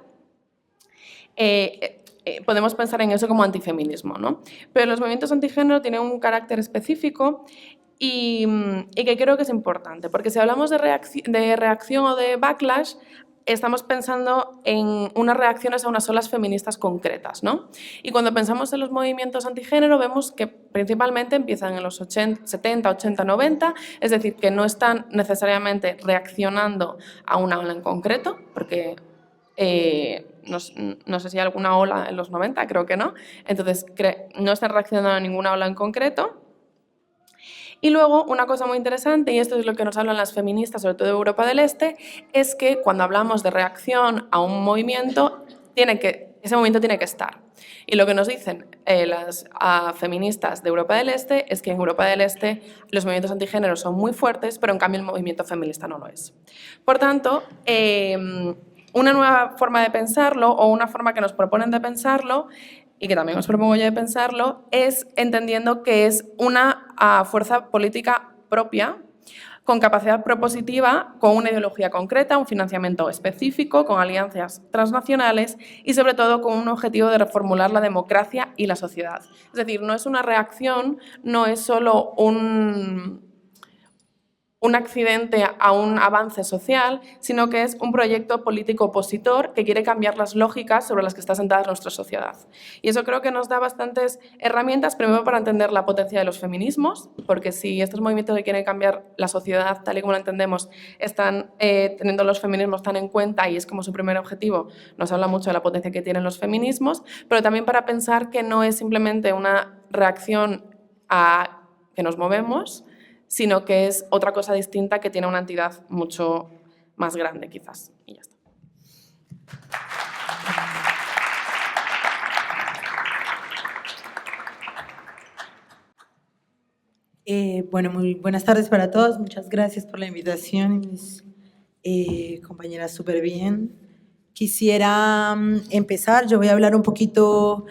Podemos pensar en eso como antifeminismo, ¿no? Pero los movimientos antigénero tienen un carácter específico y que creo que es importante, porque si hablamos de reacción o de backlash, estamos pensando en unas reacciones a unas olas feministas concretas, ¿no? Y cuando pensamos en los movimientos antigénero vemos que principalmente empiezan en los 70, 80, 90, es decir, que no están necesariamente reaccionando a una ola en concreto, porque no sé si hay alguna ola en los 90, creo que no, entonces no están reaccionando a ninguna ola en concreto. Y luego, una cosa muy interesante, y esto es lo que nos hablan las feministas, sobre todo de Europa del Este, es que cuando hablamos de reacción a un movimiento, ese movimiento tiene que estar. Y lo que nos dicen las feministas de Europa del Este es que en Europa del Este los movimientos antigénero son muy fuertes, pero en cambio el movimiento feminista no lo es. Por tanto, una nueva forma de pensarlo, o una forma que nos proponen de pensarlo, y que también os propongo yo de pensarlo, es entendiendo que es una fuerza política propia, con capacidad propositiva, con una ideología concreta, un financiamiento específico, con alianzas transnacionales y sobre todo con un objetivo de reformular la democracia y la sociedad. Es decir, no es una reacción, no es solo un accidente a un avance social, sino que es un proyecto político opositor que quiere cambiar las lógicas sobre las que está sentada nuestra sociedad. Y eso creo que nos da bastantes herramientas, primero para entender la potencia de los feminismos, porque si estos movimientos que quieren cambiar la sociedad tal y como la entendemos están teniendo los feminismos tan en cuenta y es como su primer objetivo, nos habla mucho de la potencia que tienen los feminismos, pero también para pensar que no es simplemente una reacción a que nos movemos, sino que es otra cosa distinta que tiene una entidad mucho más grande, quizás. Y ya está. Bueno, muy buenas tardes para todos. Muchas gracias por la invitación. Mis compañeras, súper bien. Quisiera empezar. Yo voy a hablar un poquito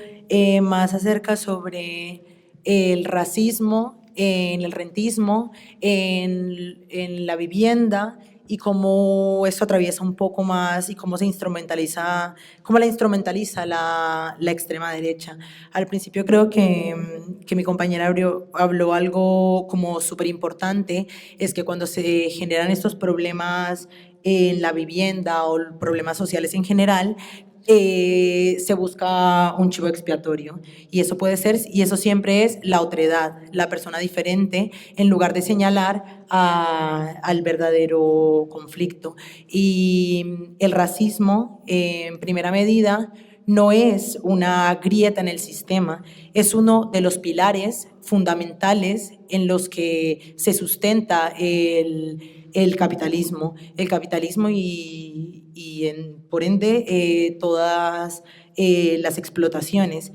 más acerca sobre el racismo, en el rentismo, en la vivienda y cómo esto atraviesa un poco más y cómo se instrumentaliza, cómo la instrumentaliza la extrema derecha. Al principio creo que mi compañera habló algo como súper importante, es que cuando se generan estos problemas en la vivienda o problemas sociales en general, se busca un chivo expiatorio. Y eso puede ser, y eso siempre es la otredad, la persona diferente, en lugar de señalar al verdadero conflicto. Y el racismo, en primera medida, no es una grieta en el sistema, es uno de los pilares fundamentales en los que se sustenta el capitalismo por ende todas las explotaciones.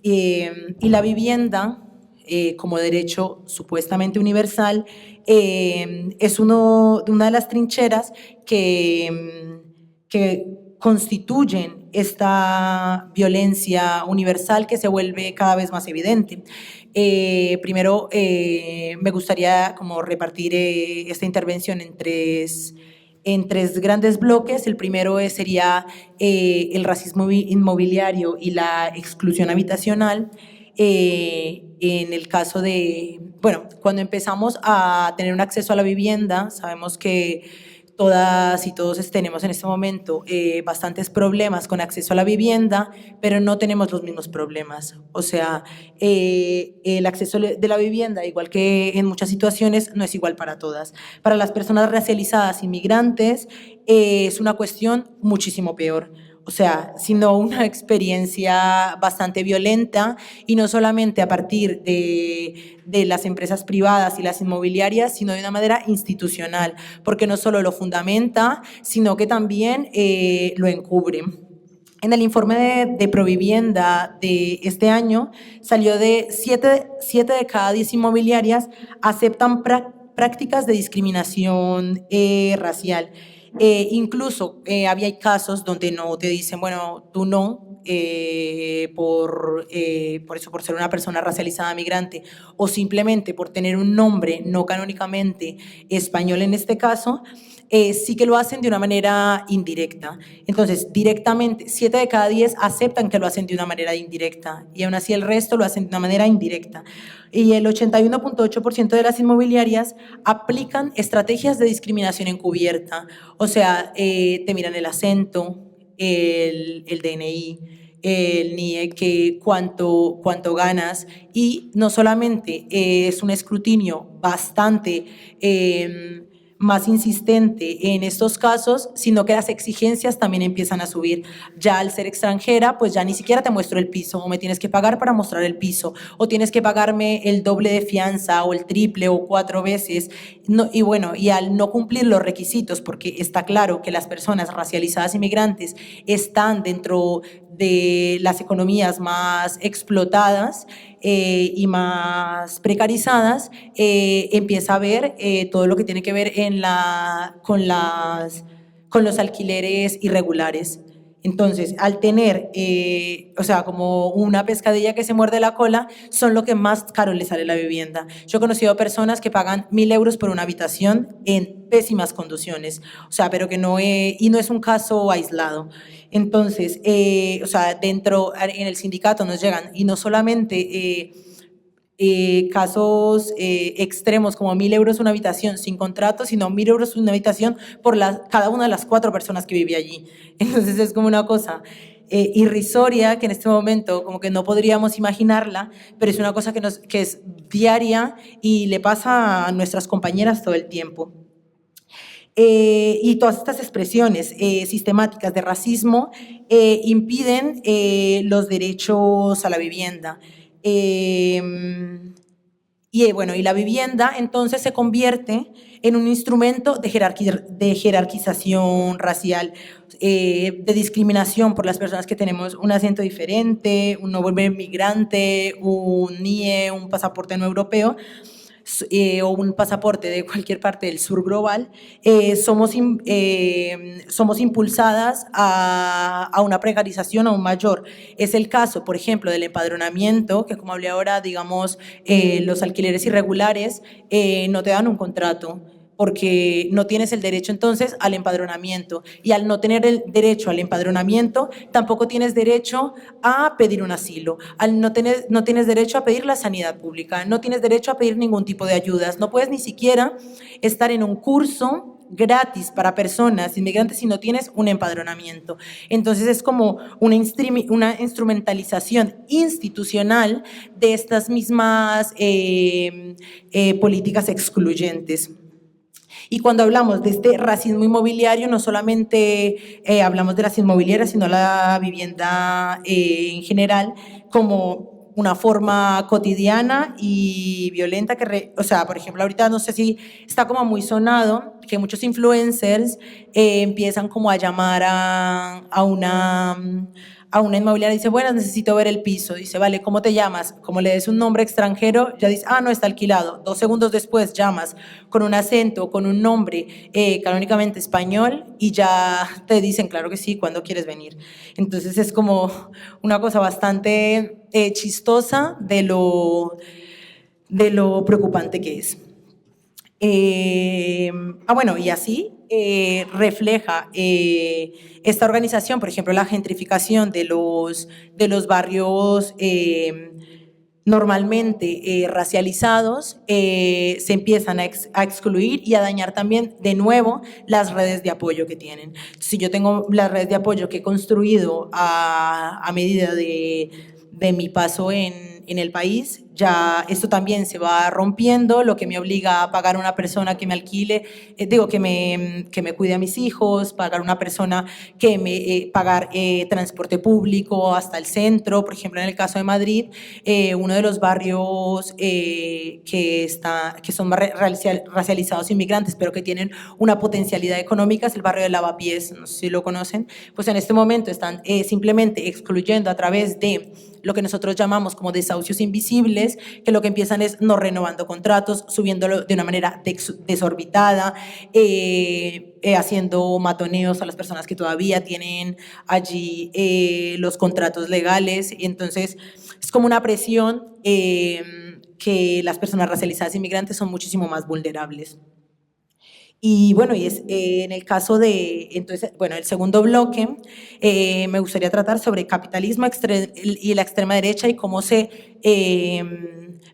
Y la vivienda, como derecho supuestamente universal, es una de las trincheras que constituyen esta violencia universal que se vuelve cada vez más evidente. Primero, me gustaría como repartir esta intervención en tres grandes bloques. El primero sería el racismo inmobiliario y la exclusión habitacional. En el caso de, bueno, cuando empezamos a tener un acceso a la vivienda, sabemos que todas y todos tenemos en este momento bastantes problemas con acceso a la vivienda, pero no tenemos los mismos problemas. O sea, el acceso de la vivienda, igual que en muchas situaciones, no es igual para todas. Para las personas racializadas inmigrantes es una cuestión muchísimo peor. O sea, sino una experiencia bastante violenta, y no solamente a partir de las empresas privadas y las inmobiliarias, sino de una manera institucional, porque no solo lo fundamenta, sino que también lo encubre. En el informe de Provivienda de este año salió de 7 de cada 10 inmobiliarias aceptan prácticas de discriminación racial. Incluso había casos donde no te dicen, bueno, tú no, por ser una persona racializada migrante, o simplemente por tener un nombre no canónicamente español en este caso, sí que lo hacen de una manera indirecta. Entonces, directamente, 7 de cada 10 aceptan que lo hacen de una manera indirecta, y aún así el resto lo hacen de una manera indirecta. Y el 81.8% de las inmobiliarias aplican estrategias de discriminación encubierta. O sea, te miran el acento, el DNI, el NIE, que cuánto ganas, y no solamente es un escrutinio bastante más insistente en estos casos, sino que las exigencias también empiezan a subir. Ya al ser extranjera, pues ya ni siquiera te muestro el piso, o me tienes que pagar para mostrar el piso, o tienes que pagarme el doble de fianza, o el triple, o 4 veces. No, y bueno, y al no cumplir los requisitos, porque está claro que las personas racializadas inmigrantes están dentro de las economías más explotadas y más precarizadas, empieza a ver todo lo que tiene que ver con los alquileres irregulares. Entonces, al tener, o sea, como una pescadilla que se muerde la cola, son lo que más caro les sale la vivienda. Yo he conocido personas que pagan 1.000 euros por una habitación en pésimas condiciones, o sea, pero que no es un caso aislado. Entonces, o sea, en el sindicato nos llegan, y no solamente casos extremos como 1.000 euros una habitación sin contrato, sino 1.000 euros una habitación por cada una de las 4 personas que vive allí. Entonces es como una cosa irrisoria, que en este momento como que no podríamos imaginarla, pero es una cosa que es diaria y le pasa a nuestras compañeras todo el tiempo. Y todas estas expresiones sistemáticas de racismo impiden los derechos a la vivienda. Y bueno, y la vivienda entonces se convierte en un instrumento de jerarquización racial, de discriminación por las personas que tenemos un acento diferente, un nuevo migrante, un NIE, un pasaporte no europeo, o un pasaporte de cualquier parte del sur global. Somos impulsadas a una precarización aún mayor. Es el caso, por ejemplo, del empadronamiento, que como hablé ahora, digamos, los alquileres irregulares no te dan un contrato, porque no tienes el derecho entonces al empadronamiento, y al no tener el derecho al empadronamiento tampoco tienes derecho a pedir un asilo, no tienes derecho a pedir la sanidad pública, no tienes derecho a pedir ningún tipo de ayudas, no puedes ni siquiera estar en un curso gratis para personas inmigrantes si no tienes un empadronamiento. Entonces es como una instrumentalización institucional de estas mismas políticas excluyentes. Y cuando hablamos de este racismo inmobiliario, no solamente hablamos de las inmobiliarias, sino la vivienda en general, como una forma cotidiana y violenta o sea, por ejemplo, ahorita no sé si está como muy sonado que muchos influencers empiezan como a llamar a una inmobiliaria y dice, bueno, necesito ver el piso. Dice, vale, ¿cómo te llamas? Como le des un nombre extranjero, ya dice, no, está alquilado. 2 segundos después llamas con un acento, con un nombre canónicamente español y ya te dicen, claro que sí, ¿cuándo quieres venir? Entonces es como una cosa bastante chistosa de lo preocupante que es. Bueno, y así refleja esta organización, por ejemplo, la gentrificación de los barrios normalmente racializados, se empiezan a excluir y a dañar también de nuevo las redes de apoyo que tienen. Si yo tengo las redes de apoyo que he construido a medida de mi paso en el país, ya esto también se va rompiendo, lo que me obliga a pagar una persona que me alquile, que me cuide a mis hijos, pagar una persona pagar transporte público hasta el centro. Por ejemplo, en el caso de Madrid, uno de los barrios que son racializados inmigrantes, pero que tienen una potencialidad económica, es el barrio de Lavapiés, no sé si lo conocen. Pues en este momento están simplemente excluyendo a través de lo que nosotros llamamos como desahucios invisibles, que lo que empiezan es no renovando contratos, subiéndolo de una manera desorbitada, haciendo matoneos a las personas que todavía tienen allí los contratos legales. Y entonces es como una presión que las personas racializadas inmigrantes son muchísimo más vulnerables. Y bueno, en el caso de, entonces, bueno, el segundo bloque, me gustaría tratar sobre capitalismo y la extrema derecha y cómo se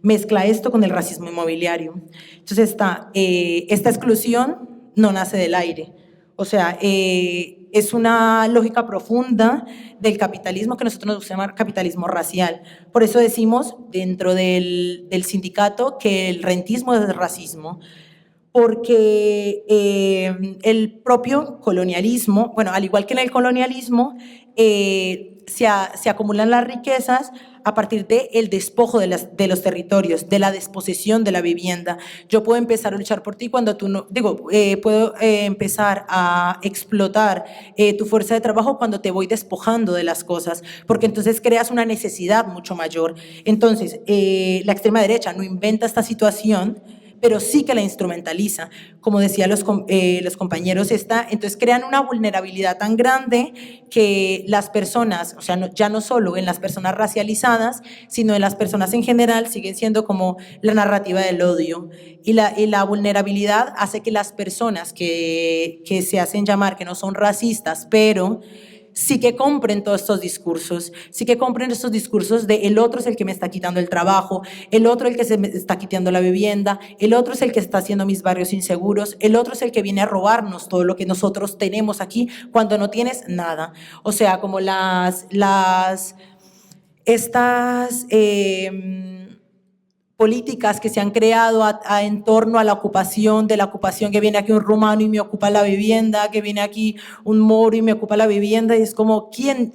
mezcla esto con el racismo inmobiliario. Entonces esta exclusión no nace del aire, o sea, es una lógica profunda del capitalismo que nosotros nos gusta llamar capitalismo racial. Por eso decimos dentro del sindicato que el rentismo es racismo, porque el propio colonialismo, bueno, al igual que en el colonialismo, se acumulan las riquezas a partir del despojo de los territorios, de la desposesión de la vivienda. Yo puedo empezar a luchar por ti cuando tú no, puedo empezar a explotar tu fuerza de trabajo cuando te voy despojando de las cosas, porque entonces creas una necesidad mucho mayor. Entonces, la extrema derecha no inventa esta situación, pero sí que la instrumentaliza. Como decían los compañeros, entonces crean una vulnerabilidad tan grande que las personas, o sea, ya no solo en las personas racializadas, sino en las personas en general, siguen siendo como la narrativa del odio. Y la vulnerabilidad hace que las personas que se hacen llamar, que no son racistas, pero sí que compren todos estos discursos, sí que compren estos discursos de el otro es el que me está quitando el trabajo, el otro el que se me está quitando la vivienda, el otro es el que está haciendo mis barrios inseguros, el otro es el que viene a robarnos todo lo que nosotros tenemos aquí cuando no tienes nada. O sea, como estas políticas que se han creado en torno a la ocupación, de la ocupación, que viene aquí un rumano y me ocupa la vivienda, que viene aquí un moro y me ocupa la vivienda, y es como,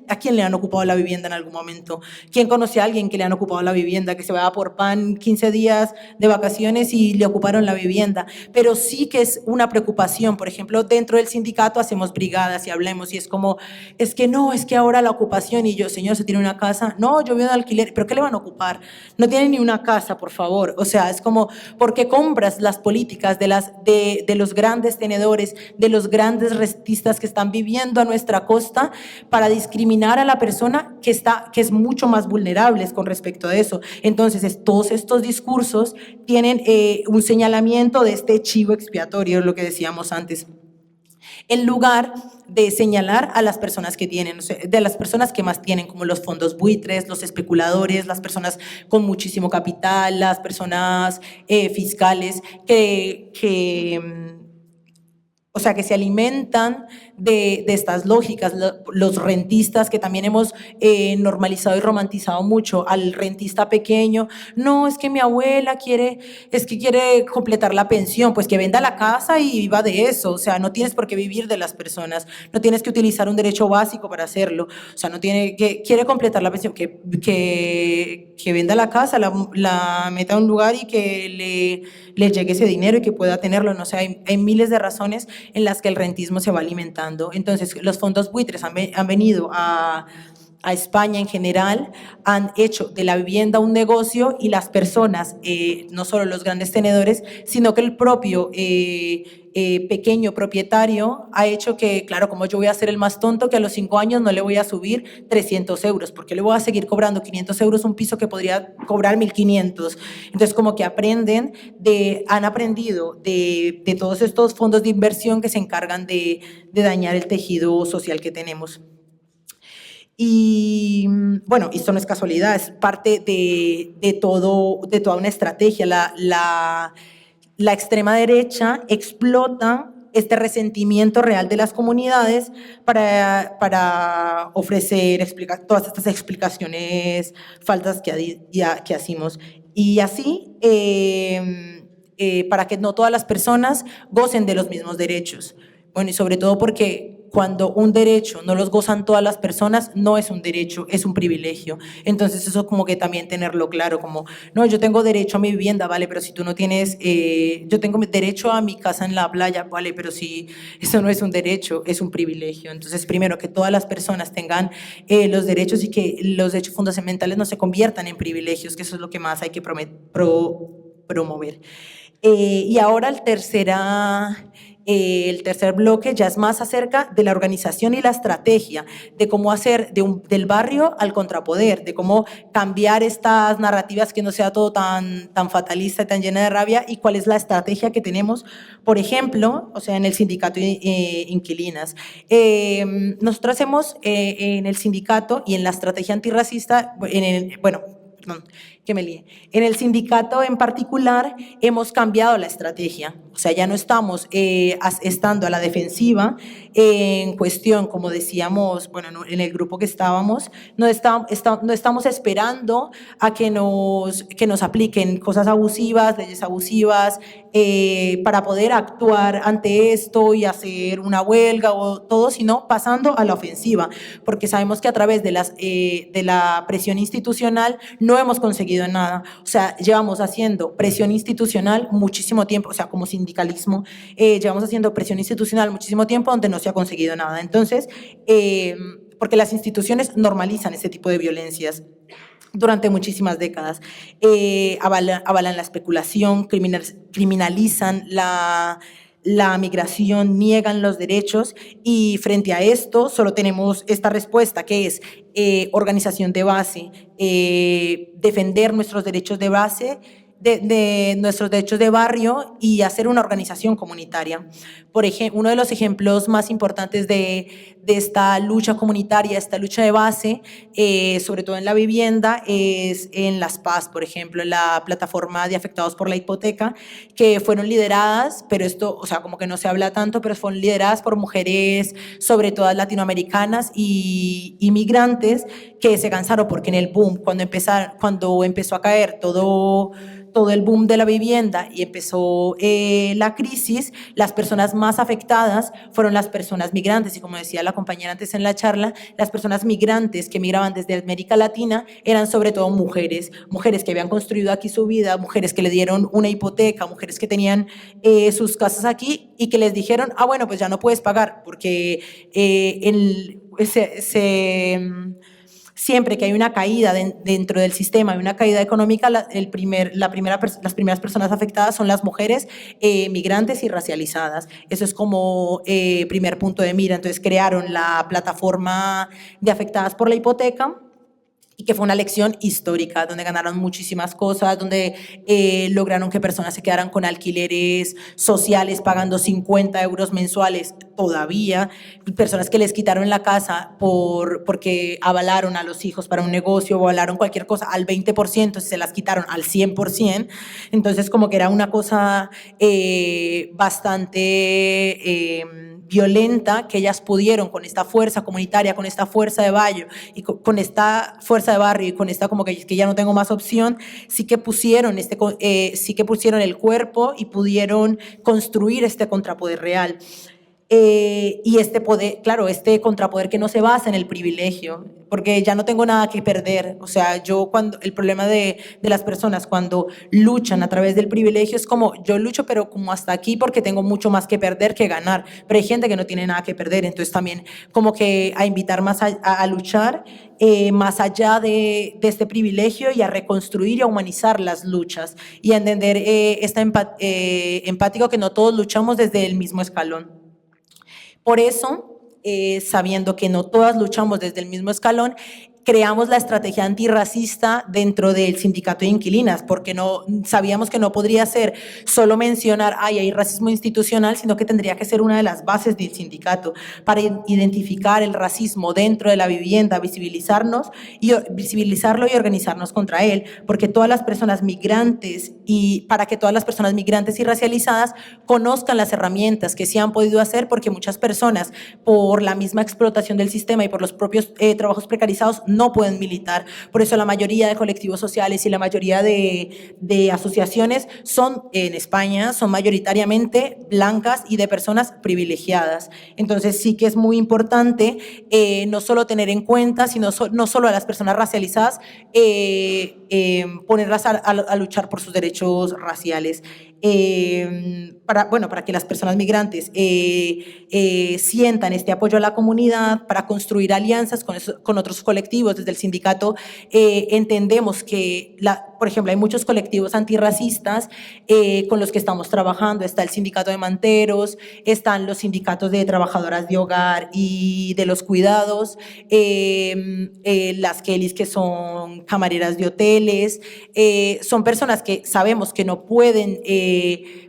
¿a quién le han ocupado la vivienda en algún momento? ¿Quién conoce a alguien que le han ocupado la vivienda, que se va por pan 15 días de vacaciones y le ocuparon la vivienda? Pero sí que es una preocupación. Por ejemplo, dentro del sindicato hacemos brigadas y hablemos, y es como, es que ahora la ocupación, y yo, señor, ¿se tiene una casa? No, yo vivo de alquiler. ¿Pero qué le van a ocupar? No tiene ni una casa, por favor. O sea, es como, ¿por qué compras las políticas de los grandes tenedores, de los grandes rentistas que están viviendo a nuestra costa para discriminar a la persona que es mucho más vulnerable con respecto a eso? Entonces, todos estos discursos tienen un señalamiento de este chivo expiatorio, lo que decíamos antes, en lugar de señalar a las personas que tienen, o sea, de las personas que más tienen, como los fondos buitres, los especuladores, las personas con muchísimo capital, las personas fiscales, o sea, que se alimentan de estas lógicas, los rentistas que también hemos normalizado y romantizado mucho al rentista pequeño. No, es que mi abuela quiere completar la pensión, pues que venda la casa y viva de eso. O sea, no tienes por qué vivir de las personas, no tienes que utilizar un derecho básico para hacerlo. O sea, no tiene que quiere completar la pensión, que venda la casa, la meta a un lugar y que le llegue ese dinero y que pueda tenerlo. No sé, hay miles de razones en las que el rentismo se va alimentando. Entonces, los fondos buitres han venido a España en general, han hecho de la vivienda un negocio y las personas, no solo los grandes tenedores, sino que el propio pequeño propietario ha hecho que, claro, como yo voy a ser el más tonto, que a los 5 años no le voy a subir 300 euros, porque le voy a seguir cobrando 500 euros un piso que podría cobrar 1.500. Entonces, como que han aprendido de todos estos fondos de inversión que se encargan de dañar el tejido social que tenemos. Y bueno, esto no es casualidad, es parte de toda una estrategia. La extrema derecha explota este resentimiento real de las comunidades para ofrecer todas estas explicaciones falsas que hacemos. Y así, para que no todas las personas gocen de los mismos derechos. Bueno, y sobre todo porque cuando un derecho no los gozan todas las personas, no es un derecho, es un privilegio. Entonces eso como que también tenerlo claro, como, no, yo tengo derecho a mi vivienda, vale, pero si tú no tienes, yo tengo derecho a mi casa en la playa, vale, pero si eso no es un derecho, es un privilegio. Entonces, primero, que todas las personas tengan los derechos y que los derechos fundamentales no se conviertan en privilegios, que eso es lo que más hay que promover. Y ahora el tercer bloque ya es más acerca de la organización y la estrategia, de cómo hacer del barrio al contrapoder, de cómo cambiar estas narrativas, que no sea todo tan fatalista y tan llena de rabia, y cuál es la estrategia que tenemos, por ejemplo, o sea, en el sindicato Inquilinas. Nosotros hacemos en el sindicato y en la estrategia antirracista, en el sindicato en particular hemos cambiado la estrategia, o sea, ya no estamos estando a la defensiva en cuestión, como decíamos, bueno, en el grupo que estábamos, no estamos esperando a que nos apliquen cosas abusivas, leyes abusivas, para poder actuar ante esto y hacer una huelga o todo, sino pasando a la ofensiva, porque sabemos que a través de la presión institucional no hemos conseguido nada. O sea, llevamos haciendo presión institucional muchísimo tiempo, o sea, como sindicalismo, llevamos haciendo presión institucional muchísimo tiempo donde no se ha conseguido nada. Entonces, porque las instituciones normalizan este tipo de violencias durante muchísimas décadas, avalan la especulación, criminalizan la migración, niegan los derechos, y frente a esto solo tenemos esta respuesta, que es organización de base, defender nuestros derechos de base, de nuestros derechos de barrio, y hacer una organización comunitaria. Por ejemplo, uno de los ejemplos más importantes de esta lucha comunitaria, esta lucha de base, sobre todo en la vivienda, es en Las Paz, por ejemplo, la plataforma de afectados por la hipoteca, que fueron lideradas, pero esto, o sea, como que no se habla tanto, pero fueron lideradas por mujeres, sobre todo latinoamericanas y migrantes, que se cansaron porque en el boom, cuando empezó a caer todo el boom de la vivienda y empezó la crisis, las personas más afectadas fueron las personas migrantes, y como decía la compañera antes en la charla, las personas migrantes que migraban desde América Latina eran sobre todo mujeres que habían construido aquí su vida, mujeres que le dieron una hipoteca, mujeres que tenían sus casas aquí y que les dijeron, bueno, pues ya no puedes pagar, porque siempre que hay una caída dentro del sistema, hay una caída económica, las primeras personas afectadas son las mujeres migrantes y racializadas. Eso es como primer punto de mira. Entonces crearon la plataforma de afectadas por la hipoteca, y que fue una lección histórica, donde ganaron muchísimas cosas, donde lograron que personas se quedaran con alquileres sociales pagando 50 euros mensuales todavía, personas que les quitaron la casa porque avalaron a los hijos para un negocio o avalaron cualquier cosa al 20%, se las quitaron al 100%, entonces como que era una cosa bastante violenta, que ellas pudieron con esta fuerza comunitaria, con esta fuerza de barrio y con esta fuerza de barrio y con esta como que ya no tengo más opción, sí que pusieron el cuerpo y pudieron construir este contrapoder real. Y este poder, claro, este contrapoder que no se basa en el privilegio, porque ya no tengo nada que perder. O sea, el problema de las personas cuando luchan a través del privilegio es como, yo lucho pero como hasta aquí porque tengo mucho más que perder que ganar, pero hay gente que no tiene nada que perder, entonces también como que a invitar más a luchar más allá de este privilegio y a reconstruir y a humanizar las luchas y a entender empático que no todos luchamos desde el mismo escalón. Por eso, sabiendo que no todas luchamos desde el mismo escalón, creamos la estrategia antirracista dentro del sindicato de inquilinas, porque sabíamos que no podría ser solo mencionar, hay racismo institucional, sino que tendría que ser una de las bases del sindicato para identificar el racismo dentro de la vivienda, visibilizarlo y organizarnos contra él, porque todas las personas migrantes para que todas las personas migrantes y racializadas conozcan las herramientas que se han podido hacer, porque muchas personas, por la misma explotación del sistema y por los propios trabajos precarizados, no pueden militar. Por eso la mayoría de colectivos sociales y la mayoría de asociaciones en España son mayoritariamente blancas y de personas privilegiadas. Entonces sí que es muy importante no solo tener en cuenta, sino no solo a las personas racializadas, ponerlas a luchar por sus derechos raciales. Para que las personas migrantes sientan este apoyo a la comunidad, para construir alianzas con otros colectivos. Desde el sindicato entendemos que, por ejemplo, hay muchos colectivos antirracistas con los que estamos trabajando. Está el sindicato de manteros, están los sindicatos de trabajadoras de hogar y de los cuidados, las Kellys, que son camareras de hoteles, son personas que sabemos que no pueden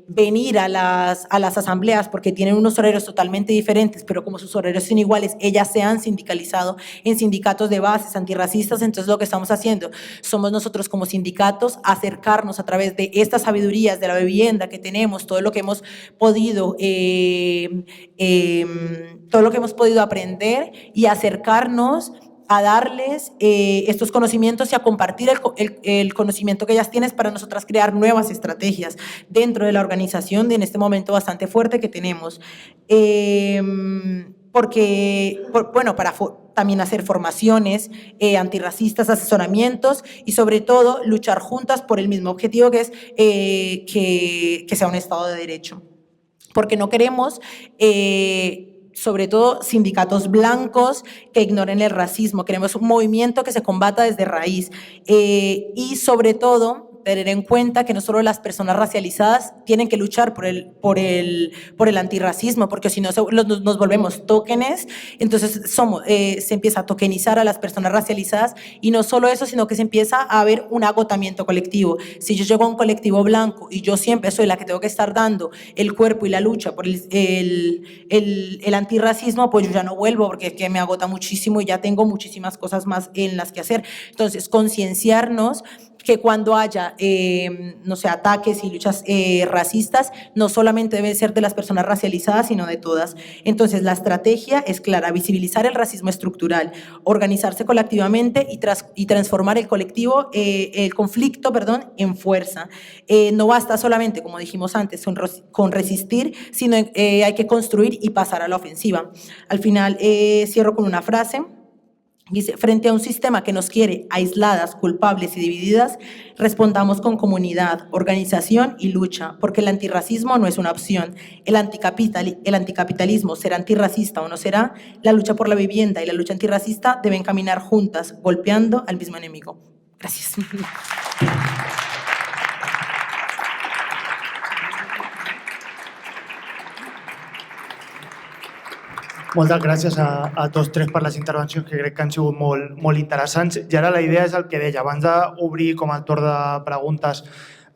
venir a las asambleas porque tienen unos horarios totalmente diferentes, pero como sus horarios son iguales, ellas se han sindicalizado en sindicatos de bases antirracistas. Entonces lo que estamos haciendo somos nosotros como sindicatos acercarnos a través de estas sabidurías de la vivienda que tenemos, todo lo que hemos podido aprender, y acercarnos a darles estos conocimientos y a compartir el conocimiento que ellas tienen para nosotras crear nuevas estrategias dentro de la organización en este momento bastante fuerte que tenemos. Para también hacer formaciones antirracistas, asesoramientos y sobre todo luchar juntas por el mismo objetivo, que es que sea un Estado de Derecho. Porque no queremos sobre todo sindicatos blancos que ignoren el racismo. Queremos un movimiento que se combata desde raíz y sobre todo tener en cuenta que no solo las personas racializadas tienen que luchar por el antirracismo, porque si no nos volvemos tókenes, entonces se empieza a tokenizar a las personas racializadas, y no solo eso, sino que se empieza a haber un agotamiento colectivo. Si yo llego a un colectivo blanco y yo siempre soy la que tengo que estar dando el cuerpo y la lucha por el antirracismo, pues yo ya no vuelvo, porque es que me agota muchísimo y ya tengo muchísimas cosas más en las que hacer. Entonces, concienciarnos que cuando haya, ataques y luchas racistas, no solamente deben ser de las personas racializadas, sino de todas. Entonces, la estrategia es clara: visibilizar el racismo estructural, organizarse colectivamente y transformar el conflicto, en fuerza. No basta solamente, como dijimos antes, con resistir, sino hay que construir y pasar a la ofensiva. Al final, cierro con una frase. Dice: frente a un sistema que nos quiere aisladas, culpables y divididas, respondamos con comunidad, organización y lucha, porque el antirracismo no es una opción. El anticapitalismo será antirracista o no será. La lucha por la vivienda y la lucha antirracista deben caminar juntas, golpeando al mismo enemigo. Gracias. Moltes gràcies a tots tres per les intervencions que crec que han sigut molt interessants. I ara la idea és el que deia, abans d'obrir com el torn de preguntes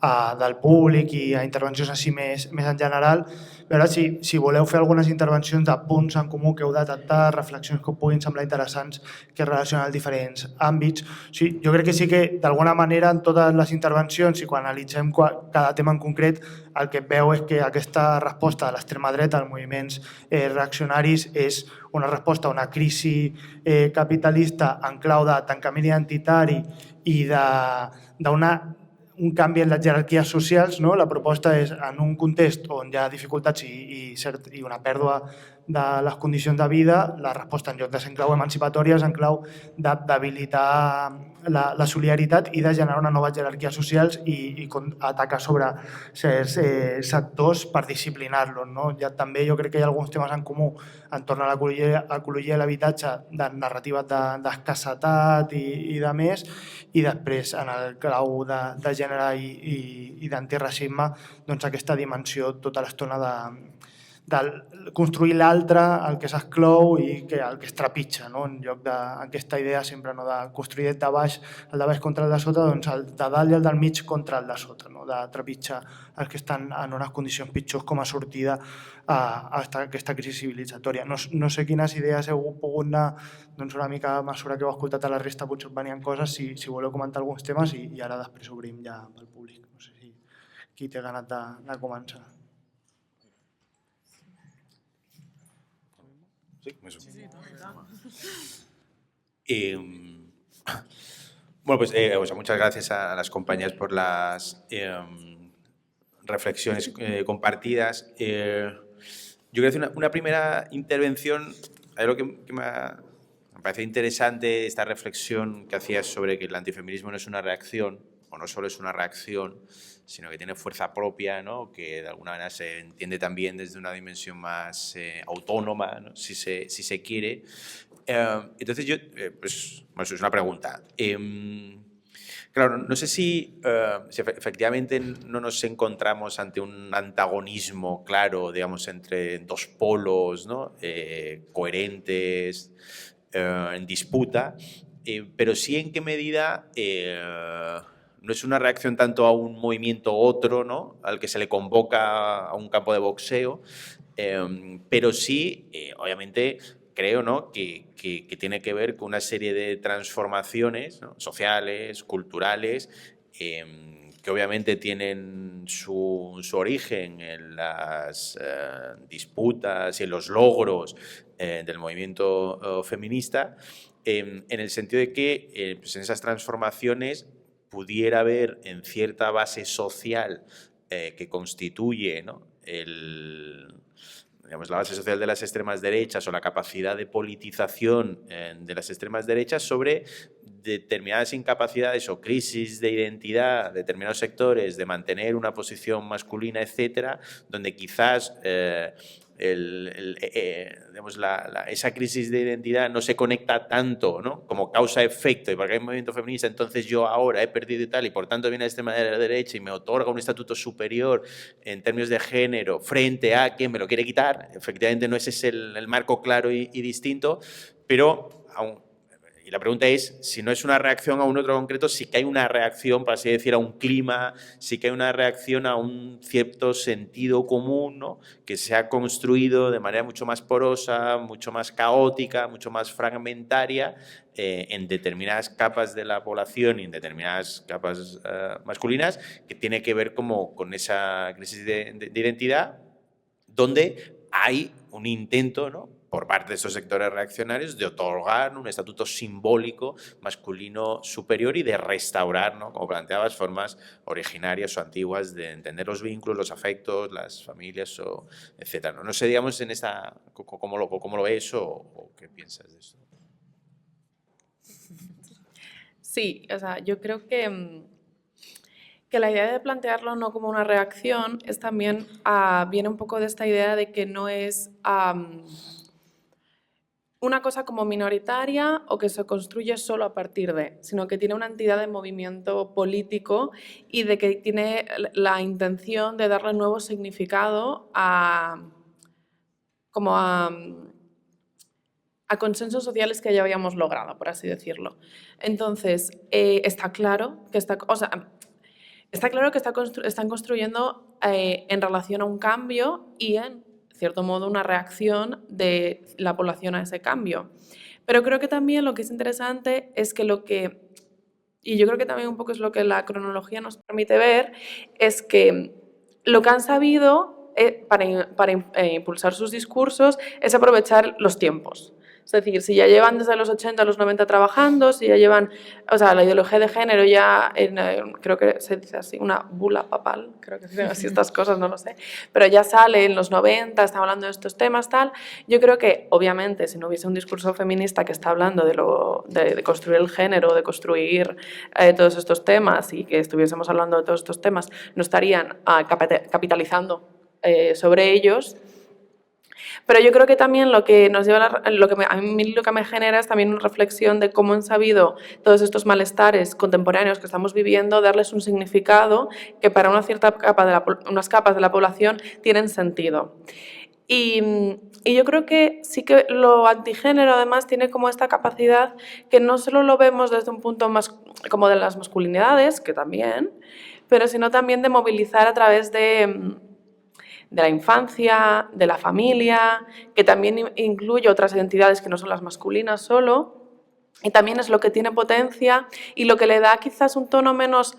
del públic i a intervencions així més en general, veure si voleu fer algunes intervencions de punts en comú que heu detectat, reflexions que us puguin semblar interessants que es relacionen als diferents àmbits. O sigui, jo crec que sí que d'alguna manera en totes les intervencions i quan analitzem cada tema en concret el que es veu és que aquesta resposta de l'extrema dreta als moviments reaccionaris és una resposta a una crisi capitalista en clau de tancament identitari i un canvi en les jerarquies socials. No? La proposta és, en un context on hi ha dificultats i una pèrdua de les condicions de vida, la resposta en lloc de ser en clau emancipatòria és en clau d'habilitar la solidaritat i de generar una nova jerarquia socials i atacar sobre certs sectors per disciplinar-los. No? També jo crec que hi ha alguns temes en comú entorn a l'ecologia i l'habitatge, de narratives d'escassetat i de més, i després en el clau de gènere i d'antiracisme, doncs aquesta dimensió tota l'estona de construir l'altre, el que s'exclou i el que es trepitja, no? En lloc d'aquesta idea sempre no, de construir el de baix contra el de sota, doncs el de dalt i el del mig contra el de sota, no? De trepitjar els que estan en unes condicions pitjors com a sortida a aquesta crisi civilitzatòria. No sé quines idees heu pogut anar, doncs una mica a mesura que heu escoltat a la resta potser us venien coses, si voleu comentar alguns temes i ara després obrim ja pel públic. No sé si qui té ganes de començar. Bueno, pues muchas gracias a las compañías por las reflexiones compartidas. Yo quería hacer una primera intervención. Algo que me parece interesante, esta reflexión que hacías sobre que el antifeminismo no es una reacción, o no solo es una reacción, sino que tiene fuerza propia, ¿no? Que de alguna manera se entiende también desde una dimensión más autónoma, ¿no? si se quiere. Entonces yo, pues es una pregunta. Claro, no sé si efectivamente no nos encontramos ante un antagonismo claro, digamos, entre dos polos, ¿no? Coherentes, en disputa, pero sí en qué medida no es una reacción tanto a un movimiento u otro, ¿no? Al que se le convoca a un campo de boxeo, pero sí, obviamente, creo, ¿no? que tiene que ver con una serie de transformaciones, ¿no? Sociales, culturales, que obviamente tienen su origen en las disputas y en los logros del movimiento feminista, en el sentido de que pues en esas transformaciones pudiera haber en cierta base social que constituye, ¿no? Digamos, la base social de las extremas derechas o la capacidad de politización de las extremas derechas sobre determinadas incapacidades o crisis de identidad de determinados sectores de mantener una posición masculina, etcétera, donde quizás digamos, esa crisis de identidad no se conecta tanto, ¿no? Como causa-efecto, y porque hay un movimiento feminista, entonces yo ahora he perdido y tal, y por tanto viene la extrema derecha y me otorga un estatuto superior en términos de género frente a quien me lo quiere quitar. Efectivamente no ese es el marco claro y distinto, pero y la pregunta es, si no es una reacción a un otro concreto, sí que hay una reacción, por así decir, a un clima, sí que hay una reacción a un cierto sentido común, ¿no? Que se ha construido de manera mucho más porosa, mucho más caótica, mucho más fragmentaria en determinadas capas de la población y en determinadas capas masculinas, que tiene que ver como con esa crisis de identidad, donde hay un intento, ¿no? Por parte de estos sectores reaccionarios de otorgar un estatuto simbólico masculino superior y de restaurar, ¿no? Como planteabas, formas originarias o antiguas de entender los vínculos, los afectos, las familias, etc. No sé, digamos, en esta, ¿cómo lo ves o qué piensas de eso? Sí, o sea, yo creo que la idea de plantearlo no como una reacción es también, viene un poco de esta idea de que no es una cosa como minoritaria o que se construye solo a partir de, sino que tiene una entidad de movimiento político y de que tiene la intención de darle nuevo significado a a consensos sociales que ya habíamos logrado, por así decirlo. Entonces, está claro que están construyendo en relación a un cambio y en cierto modo una reacción de la población a ese cambio. Pero creo que también lo que es interesante es que y yo creo que también un poco es lo que la cronología nos permite ver, es que lo que han sabido para impulsar sus discursos es aprovechar los tiempos. Es decir, si ya llevan desde los 80 a los 90 trabajando, si ya llevan, o sea, la ideología de género ya, creo que se dice así, una bula papal, creo que se dicen así estas cosas, no lo sé, pero ya sale en los 90, está hablando de estos temas, tal. Yo creo que, obviamente, si no hubiese un discurso feminista que está hablando de construir el género, de construir todos estos temas y que estuviésemos hablando de todos estos temas, no estarían capitalizando sobre ellos. Pero yo creo que también lo que nos lleva a mí lo que me genera es también una reflexión de cómo han sabido todos estos malestares contemporáneos que estamos viviendo darles un significado que para unas capas de la población tienen sentido. Y yo creo que sí que lo antigénero además tiene como esta capacidad que no solo lo vemos desde un punto más como de las masculinidades, que también, pero sino también de movilizar a través de la infancia, de la familia, que también incluye otras identidades que no son las masculinas solo, y también es lo que tiene potencia y lo que le da quizás un tono menos,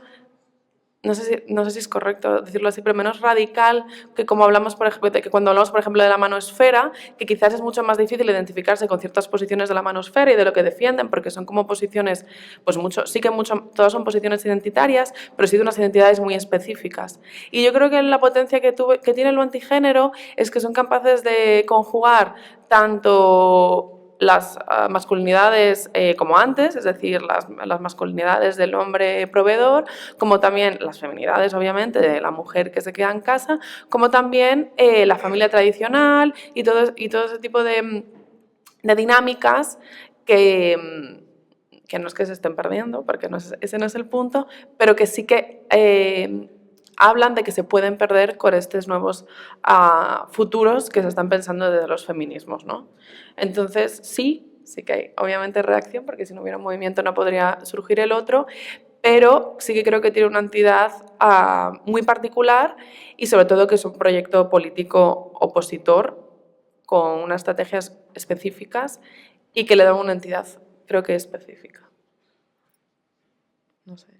no sé si es correcto decirlo así, pero menos radical que como hablamos, por ejemplo, que cuando hablamos, por ejemplo, de la manosfera, que quizás es mucho más difícil identificarse con ciertas posiciones de la manosfera y de lo que defienden, porque son como posiciones, pues todas son posiciones identitarias, pero sí de unas identidades muy específicas. Y yo creo que la potencia que tiene lo antigénero es que son capaces de conjugar tanto las masculinidades como antes, es decir, las masculinidades del hombre proveedor, como también las feminidades, obviamente, de la mujer que se queda en casa, como también la familia tradicional y todo ese tipo de dinámicas que no es que se estén perdiendo, porque ese no es el punto, pero que sí que hablan de que se pueden perder con estos nuevos futuros que se están pensando desde los feminismos, ¿no? Entonces, sí que hay obviamente reacción, porque si no hubiera un movimiento no podría surgir el otro, pero sí que creo que tiene una entidad muy particular y sobre todo que es un proyecto político opositor con unas estrategias específicas y que le da una entidad, creo que específica. No sé.